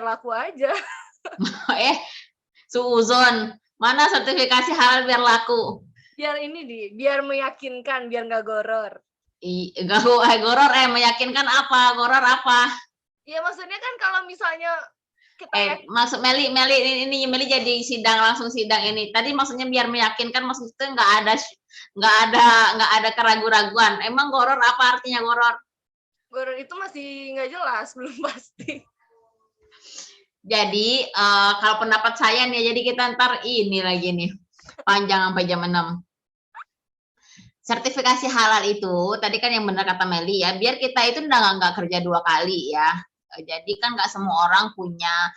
laku aja. Suuzon, mana sertifikasi halal biar laku? Biar meyakinkan, biar nggak goror. Goror meyakinkan apa? Goror apa? Ya maksudnya kan kalau misalnya maksud Meli jadi langsung sidang ini. Tadi maksudnya biar meyakinkan, maksudnya nggak ada keraguan-raguan. Emang goror apa artinya goror? Goror itu masih nggak jelas, belum pasti. Jadi kalau pendapat saya nih, jadi kita ntar ini lagi nih panjang sampai jam 6. Sertifikasi halal itu tadi kan yang benar kata Meli ya, biar kita itu nggak kerja 2 kali ya. Jadi kan nggak semua orang punya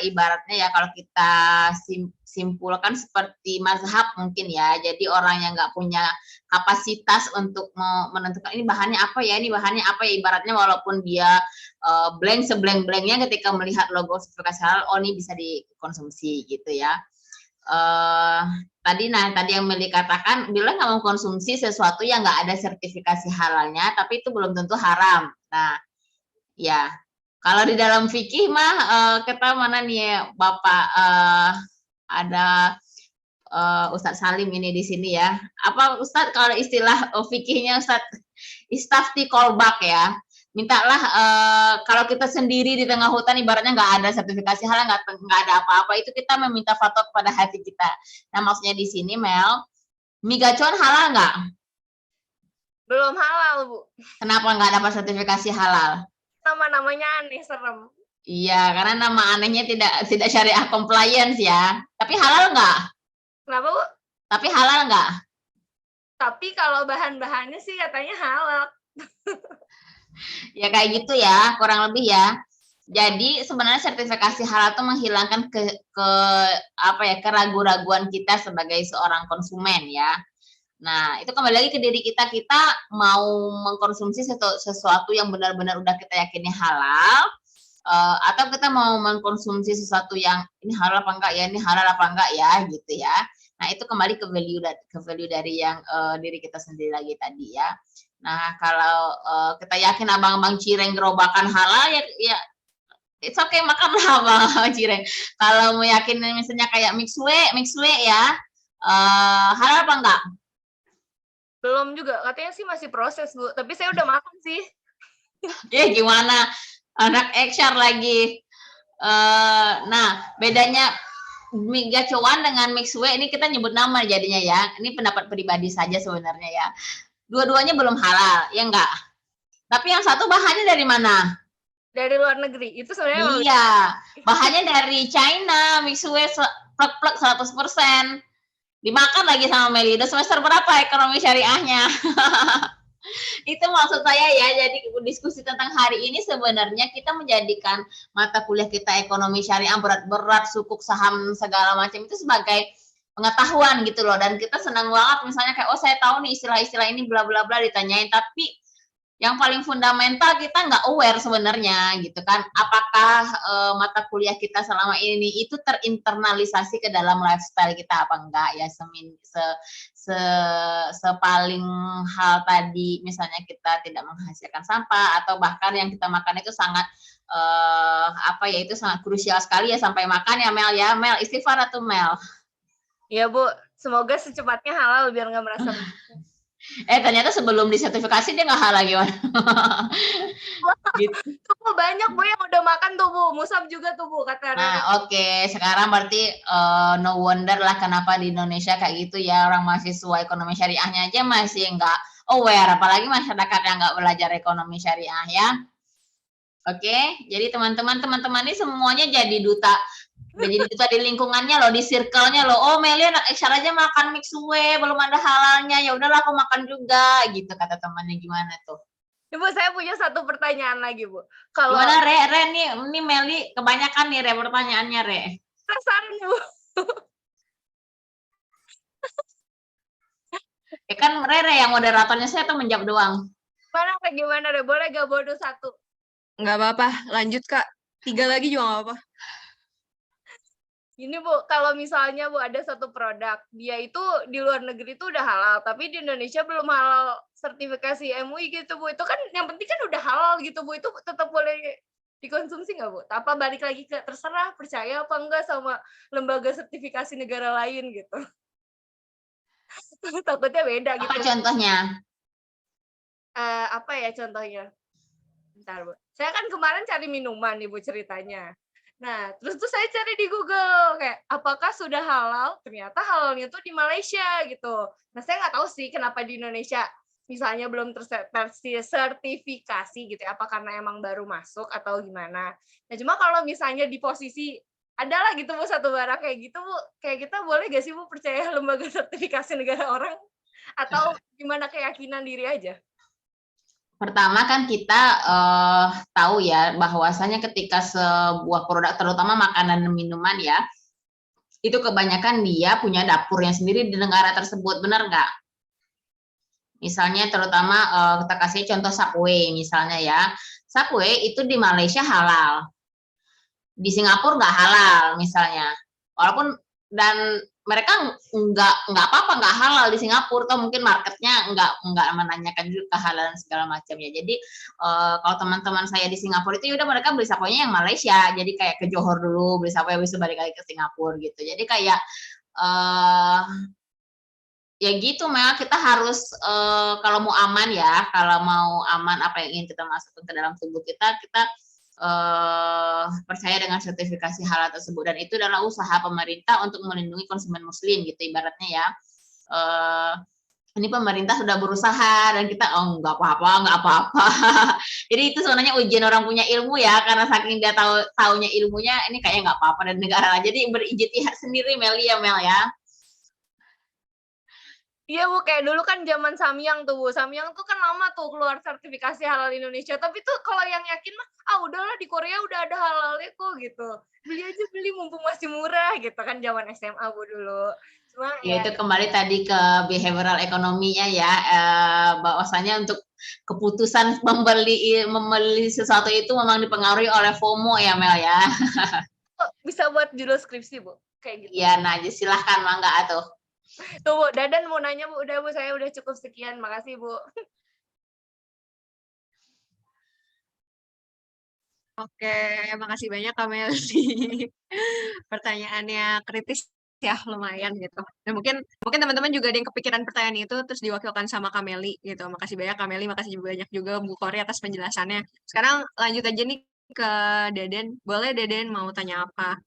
ibaratnya ya, kalau kita simpulkan seperti mazhab mungkin ya. Jadi orang yang nggak punya kapasitas untuk menentukan ini bahannya apa ya, ibaratnya walaupun dia blank seblank-blanknya ketika melihat logo sertifikasi halal, oh ini bisa dikonsumsi gitu ya. Tadi yang Meli katakan, bila nggak mau konsumsi sesuatu yang nggak ada sertifikasi halalnya, tapi itu belum tentu haram. Nah, ya kalau di dalam fikih mah kita mana nih ya, Bapak ada Ustadz Salim ini di sini ya. Apa Ustadz kalau istilah fikihnya Ustadz istafti kolbak ya. mintalah kalau kita sendiri di tengah hutan ibaratnya nggak ada sertifikasi halal, nggak ada apa-apa, itu kita meminta fatwa kepada hati kita. Nah maksudnya di sini Mel, mie gacor halal nggak? Belum halal, Bu. Kenapa nggak dapat sertifikasi halal? Nama-namanya aneh, serem. Iya, karena nama anehnya tidak syariah compliance ya. Tapi halal nggak? Kenapa, Bu? Tapi halal nggak? Tapi kalau bahan-bahannya sih katanya halal. Ya kayak gitu ya, kurang lebih ya. Jadi sebenarnya sertifikasi halal itu menghilangkan keraguan-raguan kita sebagai seorang konsumen ya. Nah, itu kembali lagi ke diri kita mau mengkonsumsi sesuatu yang benar-benar udah kita yakini halal, atau kita mau mengkonsumsi sesuatu yang ini halal apa enggak ya, ini halal apa enggak ya, gitu ya. Nah, itu kembali ke value dari yang diri kita sendiri lagi tadi ya. Nah, kalau kita yakin abang-abang cireng gerobakan halal ya it's okay, makanlah abang cireng. Kalau mau yakin misalnya kayak mixue ya, halal apa enggak? Belum juga, katanya sih masih proses, Bu. Tapi saya udah makan sih. Gimana? Anak ekshar lagi. Nah, bedanya mie gacoan dengan mixue ini kita nyebut nama jadinya ya. Ini pendapat pribadi saja sebenarnya ya. Dua-duanya belum halal, ya enggak? Tapi yang satu bahannya dari mana? Dari luar negeri. Itu sebenarnya Iya, bahannya dari China, mixue plek-plek 100%. Dimakan lagi sama Meli. Udah semester berapa ekonomi syariahnya? Itu maksud saya ya. Jadi diskusi tentang hari ini sebenarnya kita menjadikan mata kuliah kita ekonomi syariah berat-berat, sukuk, saham, segala macam itu sebagai pengetahuan gitu loh. Dan kita senang banget misalnya kayak, oh saya tahu nih istilah-istilah ini bla bla bla ditanyain. Tapi yang paling fundamental kita nggak aware sebenarnya gitu kan, apakah mata kuliah kita selama ini itu terinternalisasi ke dalam lifestyle kita apa enggak ya, sepaling hal tadi misalnya kita tidak menghasilkan sampah atau bahkan yang kita makan itu sangat itu sangat krusial sekali ya sampai makan ya. Mel istighfar atau Mel? Iya Bu, semoga secepatnya halal biar nggak merasa Ternyata sebelum disertifikasi dia nggak halal gimana? Gitu. Tuh banyak Bu yang udah makan tuh Bu, Musab juga tuh Bu kata. Nah oke. Sekarang berarti no wonder lah kenapa di Indonesia kayak gitu ya, orang mahasiswa ekonomi syariahnya aja masih nggak aware, apalagi masyarakat yang nggak belajar ekonomi syariah ya. Oke, jadi teman-teman ini semuanya jadi duta di lingkungannya loh, di circle-nya loh. Oh, Meli anak ekshar aja makan mixue, belum ada halalnya. Ya udahlah aku makan juga gitu kata temannya. Gimana tuh? Ibu, saya punya satu pertanyaan lagi, Bu. Kalau gimana Re nih Meli kebanyakan nih Re pertanyaannya Re. Penasaran, Bu. Kan Re yang moderatornya, saya tuh menjawab doang. Gimana Re? Boleh gak bodoh satu? Nggak apa-apa, lanjut Kak. 3 lagi juga nggak apa-apa. Ini Bu, kalau misalnya Bu ada satu produk, dia itu di luar negeri itu udah halal, tapi di Indonesia belum halal sertifikasi MUI gitu Bu. Itu kan yang penting kan udah halal gitu Bu, itu tetap boleh dikonsumsi nggak Bu? Apa balik lagi ke terserah percaya apa enggak sama lembaga sertifikasi negara lain gitu? Takutnya beda gitu. Apa contohnya? Apa ya contohnya? Bentar Bu. Saya kan kemarin cari minuman nih Bu ceritanya. Nah, terus tuh saya cari di Google, kayak apakah sudah halal? Ternyata halalnya tuh di Malaysia gitu. Nah, saya nggak tahu sih kenapa di Indonesia misalnya belum tersertifikasi gitu ya, apa karena emang baru masuk atau gimana. Nah, cuma kalau misalnya di posisi adalah gitu Bu satu barang kayak gitu Bu, kayak kita boleh gak sih Bu percaya lembaga sertifikasi negara orang? Atau gimana keyakinan diri aja? Pertama kan kita tahu ya bahwasanya ketika sebuah produk terutama makanan dan minuman ya, itu kebanyakan dia punya dapurnya sendiri di negara tersebut, benar nggak? Misalnya terutama kita kasih contoh Subway misalnya ya, Subway itu di Malaysia halal, di Singapura nggak halal misalnya, walaupun dan mereka nggak apa-apa nggak halal di Singapura, atau mungkin marketnya nggak menanyakan juga kehalalan segala macam ya. Jadi kalau teman-teman saya di Singapura itu udah mereka beli Subway-nya yang Malaysia, jadi kayak ke Johor dulu beli Subway, habis itu balik lagi ke Singapura gitu. Jadi kayak ya gitu Mel, kita harus kalau mau aman ya, kalau mau aman apa yang ingin kita masukkan ke dalam tubuh kita percaya dengan sertifikasi halal tersebut, dan itu adalah usaha pemerintah untuk melindungi konsumen muslim gitu ibaratnya ya. Ini pemerintah sudah berusaha dan kita nggak apa-apa. Jadi itu sebenarnya ujian orang punya ilmu ya, karena saking dia taunya ilmunya ini kayaknya nggak apa-apa dan negara. Jadi berijtihad sendiri Mel ya. Iya Bu, kayak dulu kan zaman Samyang tuh Bu. Samyang tuh kan lama tuh keluar sertifikasi halal Indonesia. Tapi tuh kalau yang yakin mah, udahlah di Korea udah ada halalnya kok gitu. Beli mumpung masih murah gitu kan zaman SMA Bu dulu. Cuma Ya itu kembali tadi ke behavioral ekonominya ya, bahwasanya untuk keputusan membeli sesuatu itu memang dipengaruhi oleh FOMO ya Mel ya. Bisa buat judul skripsi Bu, kayak gitu. Iya, nah silahkan mangga atuh. Tuh Bu, Dadan mau nanya Bu, udah Bu, saya udah cukup sekian, makasih Bu. Oke, makasih banyak Kak Meli. Pertanyaannya kritis ya, lumayan gitu. Dan mungkin teman-teman juga ada yang kepikiran pertanyaan itu terus diwakilkan sama Kak Meli gitu. Makasih banyak Kak Meli, makasih banyak juga Bu Kori atas penjelasannya. Sekarang lanjut aja nih ke Daden. Boleh Daden mau tanya apa?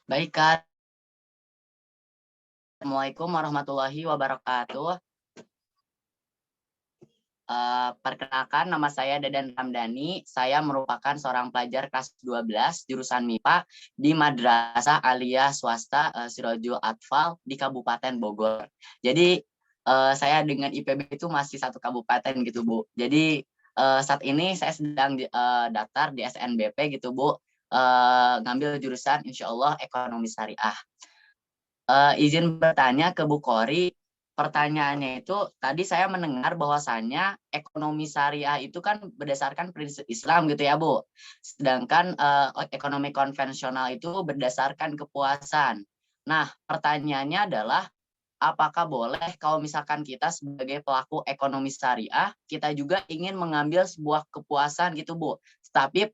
Baik, Kak. Assalamualaikum warahmatullahi wabarakatuh. Perkenalkan, nama saya Dadan Ramdhani. Saya merupakan seorang pelajar kelas 12 jurusan MIPA di Madrasah Aliyah Swasta Sirojul Atfal di Kabupaten Bogor. Jadi saya dengan IPB itu masih satu kabupaten gitu Bu. Jadi saat ini saya sedang daftar di SNBP gitu Bu. Ngambil jurusan insya Allah ekonomi syariah. Izin bertanya ke Bu Kori. Pertanyaannya itu, tadi saya mendengar bahwasannya ekonomi syariah itu kan berdasarkan prinsip Islam gitu ya Bu. Sedangkan ekonomi konvensional itu berdasarkan kepuasan. Nah, pertanyaannya adalah, apakah boleh kalau misalkan kita sebagai pelaku ekonomi syariah, kita juga ingin mengambil sebuah kepuasan gitu Bu. Tapi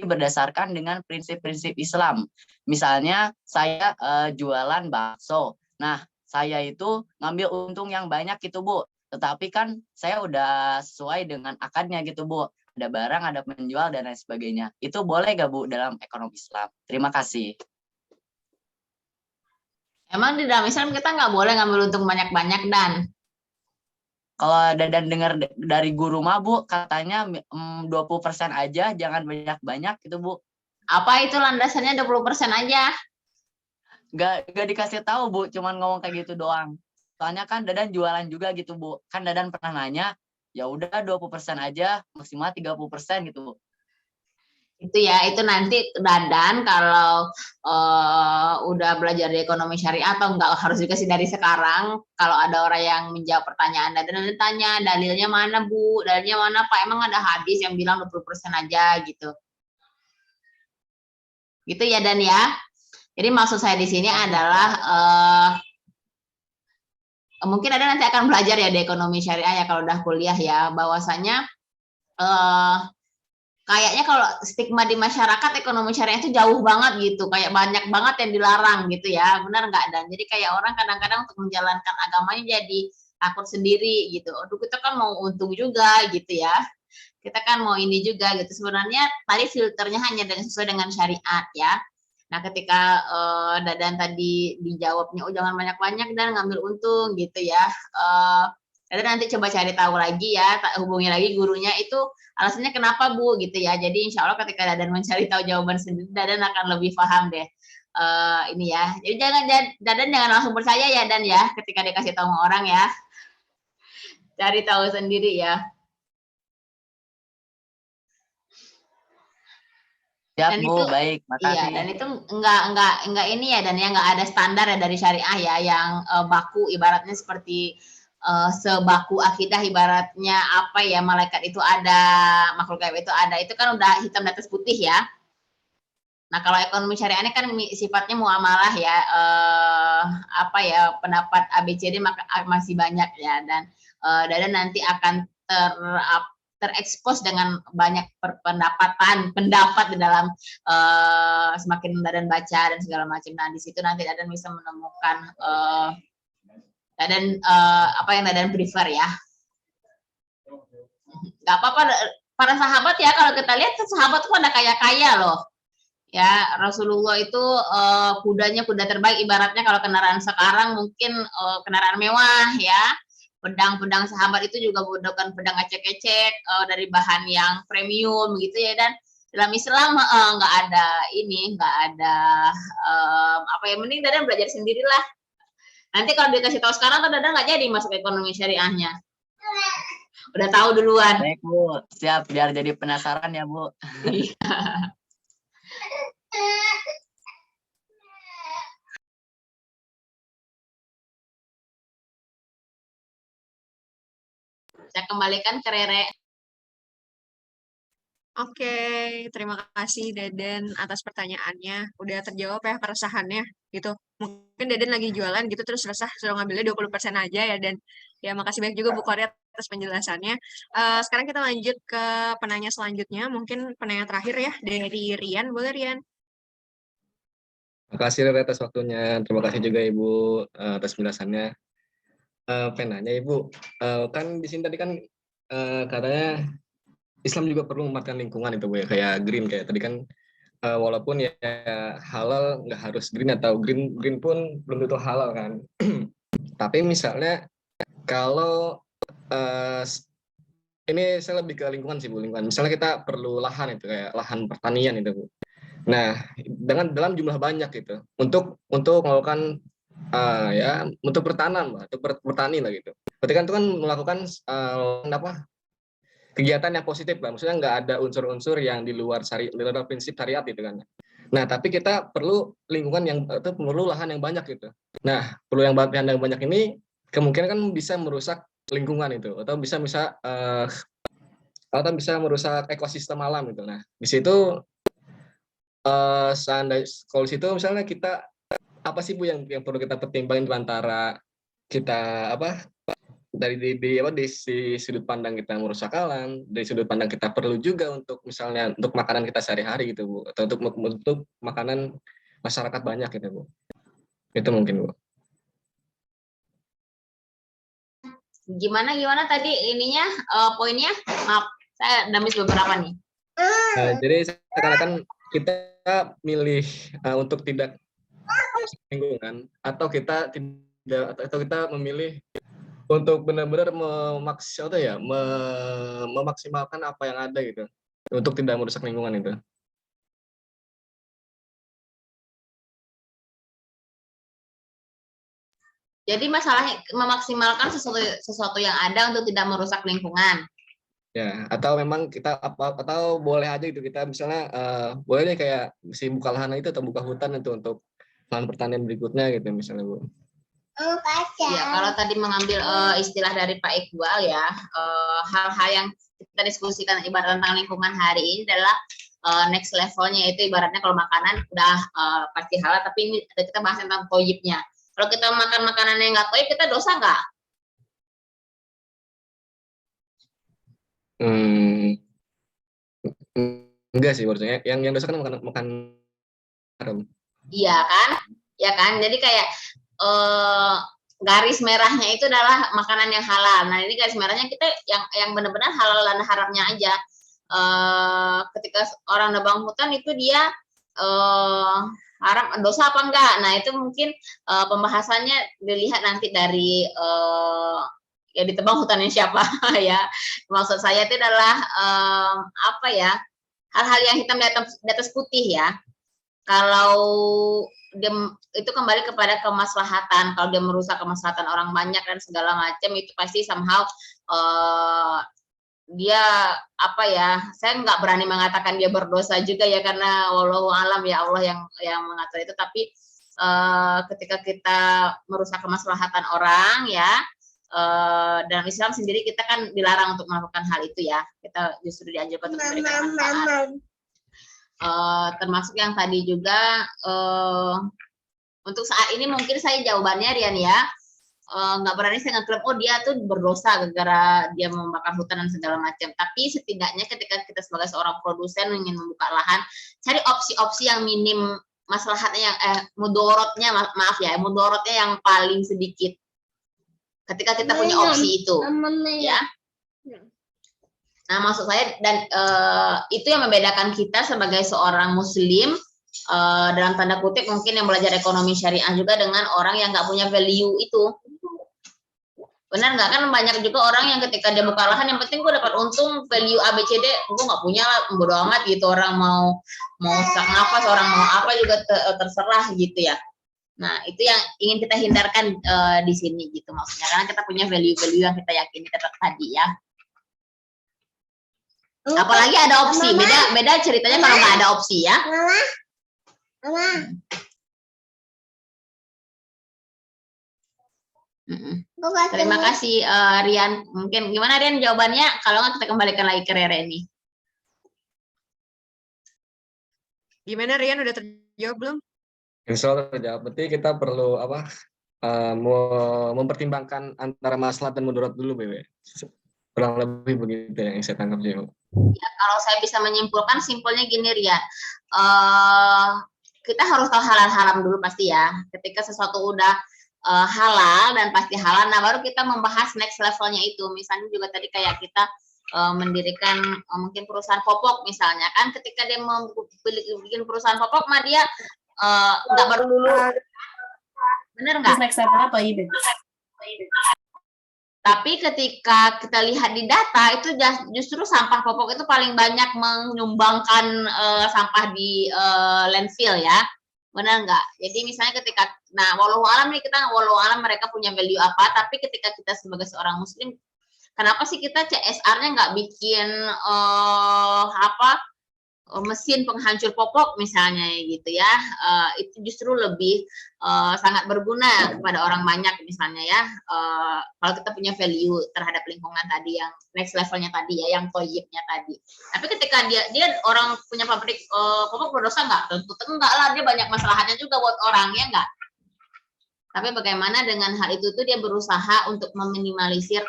berdasarkan dengan prinsip-prinsip Islam. Misalnya saya jualan bakso. Nah, saya itu ngambil untung yang banyak gitu Bu. Tetapi kan saya udah sesuai dengan akadnya gitu Bu. Ada barang, ada penjual, dan lain sebagainya. Itu boleh gak Bu dalam ekonomi Islam? Terima kasih. Emang di dalam Islam kita nggak boleh ngambil untung banyak-banyak Dan? Kalau Dadan dengar dari guru mah Bu, katanya 20% aja, jangan banyak-banyak gitu Bu. Apa itu landasannya 20% aja? Gak dikasih tahu Bu, cuman ngomong kayak gitu doang. Soalnya kan Dadan jualan juga gitu Bu. Kan Dadan pernah nanya, ya udah 20% aja, maksimal 30% gitu Bu. Itu ya, itu nanti Dadan kalau udah belajar di ekonomi syariah atau enggak harus dikasih dari sekarang. Kalau ada orang yang menjawab pertanyaan Dadan tanya, dalilnya mana Bu? Dalilnya mana Pak? Emang ada hadis yang bilang 20% aja gitu. Gitu ya Dan ya. Jadi maksud saya di sini adalah mungkin ada nanti akan belajar ya di ekonomi syariah ya kalau udah kuliah ya, bahwasanya kayaknya kalau stigma di masyarakat ekonomi syariah itu jauh banget gitu, kayak banyak banget yang dilarang gitu ya, benar nggak Dan? Jadi kayak orang kadang-kadang untuk menjalankan agamanya jadi takut sendiri gitu. Aduh kita kan mau untung juga gitu ya, kita kan mau ini juga gitu. Sebenarnya tadi filternya hanya sesuai dengan syariat ya. Nah, ketika Dadan tadi dijawabnya, jangan banyak-banyak dan ngambil untung gitu ya. Dadan nanti coba cari tahu lagi ya, hubungi lagi gurunya itu alasannya kenapa Bu gitu ya. Jadi insya Allah ketika Dadan mencari tahu jawaban sendiri, Dadan akan lebih paham deh ini ya. Jadi Dadan jangan langsung percaya ya Dan ya, ketika dikasih tahu sama orang ya. Cari tahu sendiri ya. Siap Bu, baik, makasih. Iya, dan itu enggak ini ya Dan ya, enggak ada standar ya dari syariah ya yang baku ibaratnya seperti sebaku akidah ibaratnya apa ya, malaikat itu ada, makhluk gaib itu ada, itu kan udah hitam di atas putih ya. Nah, kalau ekonomi syariah ini kan sifatnya muamalah ya, apa ya, pendapat ABCD masih banyak ya, dan Dadan nanti akan terekspos dengan banyak pendapat di dalam semakin Dadan baca dan segala macam. Nah, di situ nanti Dadan bisa menemukan Dadan apa yang Dadan prefer ya. Gak apa-apa para sahabat ya, kalau kita lihat sahabat tuh pada kaya-kaya loh. Ya, Rasulullah itu kudanya kuda terbaik, ibaratnya kalau kendaraan sekarang mungkin kendaraan mewah ya. Pedang-pedang sahabat itu juga bukan pedang ecek-ecek dari bahan yang premium gitu ya. Dan dalam Islam nggak ada apa yang mending Dadan belajar sendirilah. Nanti kalau dikasih tahu sekarang kan Dadan nggak jadi masuk ekonomi syariahnya. Udah tahu duluan. Baik Bu, siap biar jadi penasaran ya Bu. Saya kembalikan ke Rere. Oke, terima kasih Dadan atas pertanyaannya. Udah terjawab ya keresahannya gitu. Mungkin Dadan lagi jualan gitu terus resah suruh ngambilnya 20% aja ya, dan ya makasih banyak juga Bu Korea atas penjelasannya. Sekarang kita lanjut ke penanya selanjutnya. Mungkin penanya terakhir ya dari Rian. Boleh Rian? Terima kasih Rere atas waktunya. Terima kasih juga Ibu atas penjelasannya. Penanya Ibu, kan di sini tadi kan katanya Islam juga perlu memanfaatkan lingkungan itu Bu ya, kayak green kayak tadi kan walaupun ya halal nggak harus green, atau green pun belum tentu halal kan. Tapi misalnya kalau ini saya lebih ke lingkungan sih Bu, lingkungan. Misalnya kita perlu lahan itu kayak lahan pertanian itu Bu. Nah, dalam jumlah banyak gitu untuk melakukan ya untuk bertanam lah, untuk bertani lah gitu. Ketika itu kan melakukan kegiatan yang positif lah, maksudnya nggak ada unsur-unsur yang di luar prinsip syariat gitu kan. Nah, tapi kita perlu lingkungan yang itu perlu lahan yang banyak gitu. Nah, perlu yang banyak ini kemungkinan kan bisa merusak lingkungan itu, atau bisa merusak ekosistem alam gitu. Nah, di situ seandainya kalau di situ misalnya kita apa sih Bu yang perlu kita pertimbangin antara kita dari sudut pandang kita merusak alam, dari sudut pandang kita perlu juga untuk misalnya untuk makanan kita sehari-hari gitu Bu, atau untuk makanan masyarakat banyak gitu Bu. Itu mungkin Bu. Gimana tadi ininya poinnya? Maaf, saya udah miss beberapa nih. Jadi seakan-akan kita milih untuk tidak lingkungan, atau kita memilih untuk benar-benar memaksimalkan apa yang ada gitu, untuk tidak merusak lingkungan itu. Jadi masalahnya memaksimalkan sesuatu yang ada untuk tidak merusak lingkungan. Ya, atau memang kita atau boleh aja gitu kita misalnya boleh deh kayak si buka lahan itu atau buka hutan itu untuk lahan pertanian berikutnya gitu misalnya Bu. Ya, kalau tadi mengambil istilah dari Pak Iqbal ya, hal-hal yang kita diskusikan ibarat tentang lingkungan hari ini adalah next levelnya, itu ibaratnya kalau makanan udah pasti halal, tapi ini kita bahas tentang toyibnya. Kalau kita makan makanan yang nggak toyib, kita dosa nggak? Enggak sih, maksudnya yang dosa kan makan haram. Iya kan, ya kan. Jadi kayak garis merahnya itu adalah makanan yang halal. Nah ini garis merahnya kita yang benar-benar halal dan haramnya aja. Ketika orang nebang hutan itu dia haram dosa apa enggak? Nah itu mungkin pembahasannya dilihat nanti dari ya ditebang hutannya siapa ya. Maksud saya itu adalah apa ya, hal-hal yang hitam di atas putih ya. Kalau dia itu kembali kepada kemaslahatan, kalau dia merusak kemaslahatan orang banyak dan segala macam, itu pasti somehow dia apa ya, saya nggak berani mengatakan dia berdosa juga ya, karena wallahu alam ya Allah yang mengatur itu, tapi ketika kita merusak kemaslahatan orang ya, dalam Islam sendiri kita kan dilarang untuk melakukan hal itu ya, kita justru dianjurkan untuk memberikan manfaat. Termasuk yang tadi juga untuk saat ini mungkin saya jawabannya Rian ya, nggak berani saya ngeklaim oh dia tuh berdosa gara-gara dia membakar hutan dan segala macam, tapi setidaknya ketika kita sebagai seorang produsen ingin membuka lahan, cari opsi-opsi yang minim maslahatnya, yang mudorotnya, maaf ya, mudorotnya yang paling sedikit. ketika kita punya opsi itu, ya. Nah, maksud saya dan itu yang membedakan kita sebagai seorang muslim dalam tanda kutip mungkin yang belajar ekonomi syariah juga dengan orang yang nggak punya value itu. Benar nggak? Kan banyak juga orang yang ketika dia buka lahan yang penting gue dapat untung value ABCD, gue nggak punya lah, bodo amat gitu, orang mau sak nafas, orang mau apa juga terserah gitu ya. Nah, itu yang ingin kita hindarkan di sini gitu maksudnya, karena kita punya value-value yang kita yakini tadi ya. Apalagi ada opsi, beda ceritanya kalau nggak ada opsi ya. Terima kasih Rian. Mungkin gimana Rian jawabannya? Kalau nggak kita kembalikan lagi ke Rere ini. Gimana Rian, udah terjawab belum? Insya Allah terjawab. Berarti kita perlu apa? Mempertimbangkan antara maslahat dan mudarat dulu, Bebe. Kurang lebih begitu yang saya tangkap juga. Ya, kalau saya bisa menyimpulkan, simpelnya gini Rian. Kita harus tahu halal haram dulu pasti ya. Ketika sesuatu udah halal dan pasti halal, nah baru kita membahas next levelnya itu. Misalnya juga tadi kayak kita mendirikan mungkin perusahaan popok misalnya kan, ketika dia mau bikin perusahaan popok mah dia nggak baru dulu, bener nggak? Next level apa ini? Tapi ketika kita lihat di data itu justru sampah popok itu paling banyak menyumbangkan sampah di landfill ya, benar nggak? Jadi misalnya ketika, nah walau alam nih kita walau alam mereka punya value apa, tapi ketika kita sebagai seorang muslim, kenapa sih kita CSR-nya nggak bikin mesin penghancur popok misalnya gitu ya, itu justru lebih sangat berguna kepada orang banyak misalnya ya, kalau kita punya value terhadap lingkungan tadi yang next levelnya tadi ya, yang toyibnya tadi. Tapi ketika dia orang punya pabrik popok berdosa nggak? Tentu enggak lah, dia banyak masalahnya juga buat orang ya nggak. Tapi bagaimana dengan hal itu tuh dia berusaha untuk meminimalisir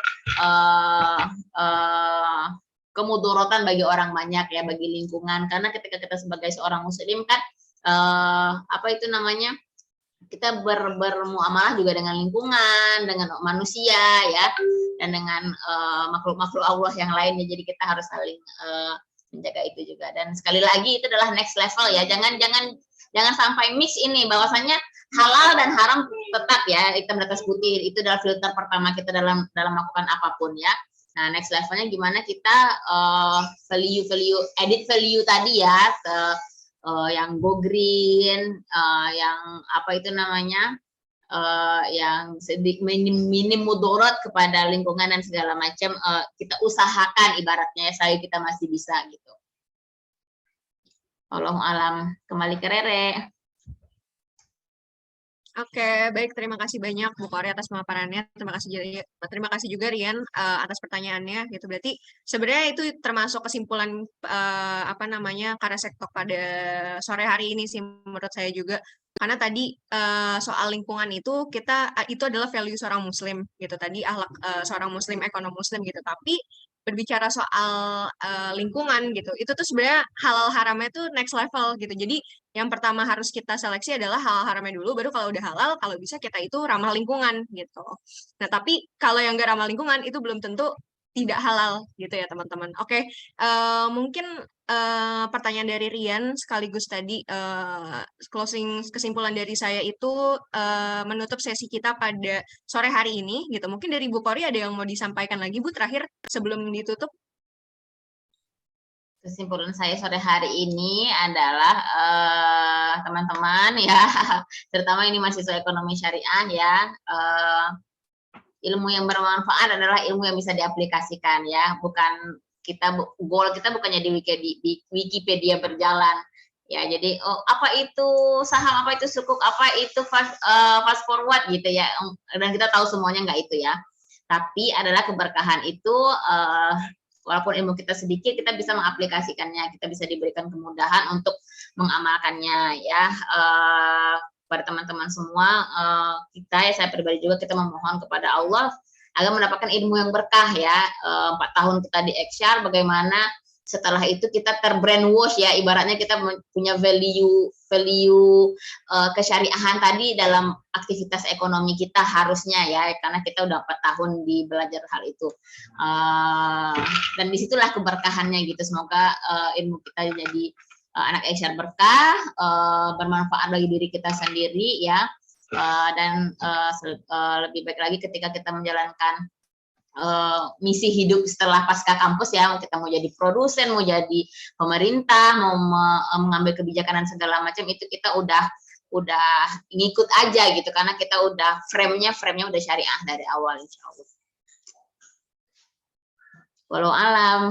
kemudorotan bagi orang banyak ya, bagi lingkungan. Karena ketika kita sebagai seorang muslim kan kita bermuamalah juga dengan lingkungan, dengan manusia ya, dan dengan makhluk-makhluk Allah yang lainnya. Jadi kita harus saling menjaga itu juga. Dan sekali lagi itu adalah next level ya. Jangan sampai mix ini, bahwasanya halal dan haram tetap ya, hitam di atas putih. Itu adalah filter pertama kita dalam melakukan apapun ya. Nah, next levelnya gimana kita edit value tadi ya, yang go green, yang apa itu namanya, yang minim mudarat kepada lingkungan dan segala macam, kita usahakan ibaratnya ya, saya kita masih bisa gitu. Wallahu alam, kembali ke Rere. Oke, baik. Terima kasih banyak Bu Kori atas pemaparannya. Terima kasih juga Rian atas pertanyaannya. Gitu. Berarti sebenarnya itu termasuk kesimpulan karya sektok pada sore hari ini sih menurut saya juga. Karena tadi soal lingkungan itu itu adalah value seorang Muslim gitu. Tadi akhlak seorang Muslim, ekonomi Muslim gitu. Tapi berbicara soal lingkungan gitu, itu tuh sebenarnya halal haramnya tuh next level gitu. Jadi yang pertama harus kita seleksi adalah halal haramnya dulu, baru kalau udah halal, kalau bisa kita itu ramah lingkungan gitu. Nah, tapi kalau yang nggak ramah lingkungan itu belum tentu tidak halal gitu ya teman-teman. Oke, mungkin pertanyaan dari Rian sekaligus tadi closing kesimpulan dari saya itu menutup sesi kita pada sore hari ini gitu. Mungkin dari Bu Kori ada yang mau disampaikan lagi Bu terakhir sebelum ditutup? Kesimpulan saya sore hari ini adalah teman-teman ya, terutama ini mahasiswa ekonomi syariah ya, ilmu yang bermanfaat adalah ilmu yang bisa diaplikasikan ya, bukan goal kita bukannya di Wikipedia berjalan ya. Jadi apa itu saham, apa itu sukuk, apa itu fast forward gitu ya, dan kita tahu semuanya nggak itu ya, tapi adalah keberkahan itu. Walaupun ilmu kita sedikit, kita bisa mengaplikasikannya, kita bisa diberikan kemudahan untuk mengamalkannya ya. Pada teman-teman semua, saya pribadi juga kita memohon kepada Allah agar mendapatkan ilmu yang berkah ya. 4 tahun kita di Eksyar, bagaimana setelah itu kita terbrainwash ya, ibaratnya kita punya value kesyariahan tadi dalam aktivitas ekonomi kita harusnya ya, karena kita udah 4 tahun di belajar hal itu. Dan disitulah keberkahannya gitu. Semoga ilmu kita jadi anak Aisyah berkah, bermanfaat bagi diri kita sendiri ya, dan lebih baik lagi ketika kita menjalankan misi hidup setelah pasca kampus ya, kita mau jadi produsen, mau jadi pemerintah, mau mengambil kebijakan dan segala macam, itu kita udah ngikut aja gitu, karena kita udah frame-nya udah syariah dari awal insya Allah. Walau alam.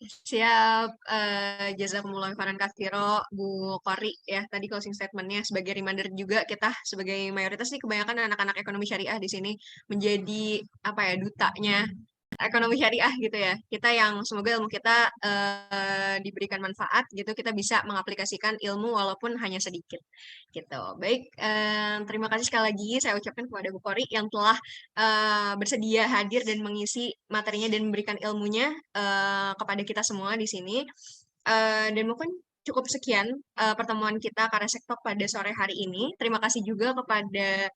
Siap, jazakumullah khairan katsiro Bu Qori ya, tadi closing statement-nya sebagai reminder juga kita sebagai mayoritas nih kebanyakan anak-anak ekonomi syariah di sini menjadi apa ya, dutanya ekonomi syariah gitu ya. Kita yang semoga ilmu kita diberikan manfaat gitu, kita bisa mengaplikasikan ilmu walaupun hanya sedikit gitu. Baik, terima kasih sekali lagi saya ucapkan kepada Bu Qori yang telah bersedia hadir dan mengisi materinya dan memberikan ilmunya kepada kita semua di sini. Dan mungkin cukup sekian pertemuan kita Karesek Talk pada sore hari ini. Terima kasih juga kepada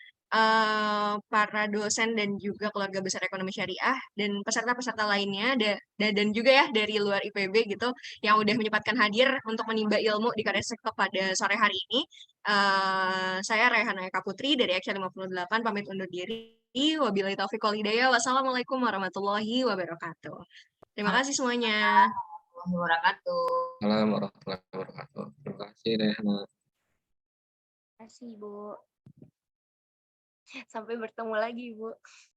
para dosen dan juga keluarga besar ekonomi syariah dan peserta-peserta lainnya dan juga ya dari luar IPB gitu yang udah menyempatkan hadir untuk menimba ilmu di Karesek Talk pada sore hari ini. Saya Rayhana Eka Putri dari Action 58 pamit undur diri. Wabillahi taufiq wal hidayah. Wassalamualaikum warahmatullahi wabarakatuh. Terima kasih semuanya. Warahmatullahi wabarakatuh. Assalamualaikum warahmatullahi wabarakatuh. Terima kasih Rehana. Terima kasih Bu. Sampai bertemu lagi Bu.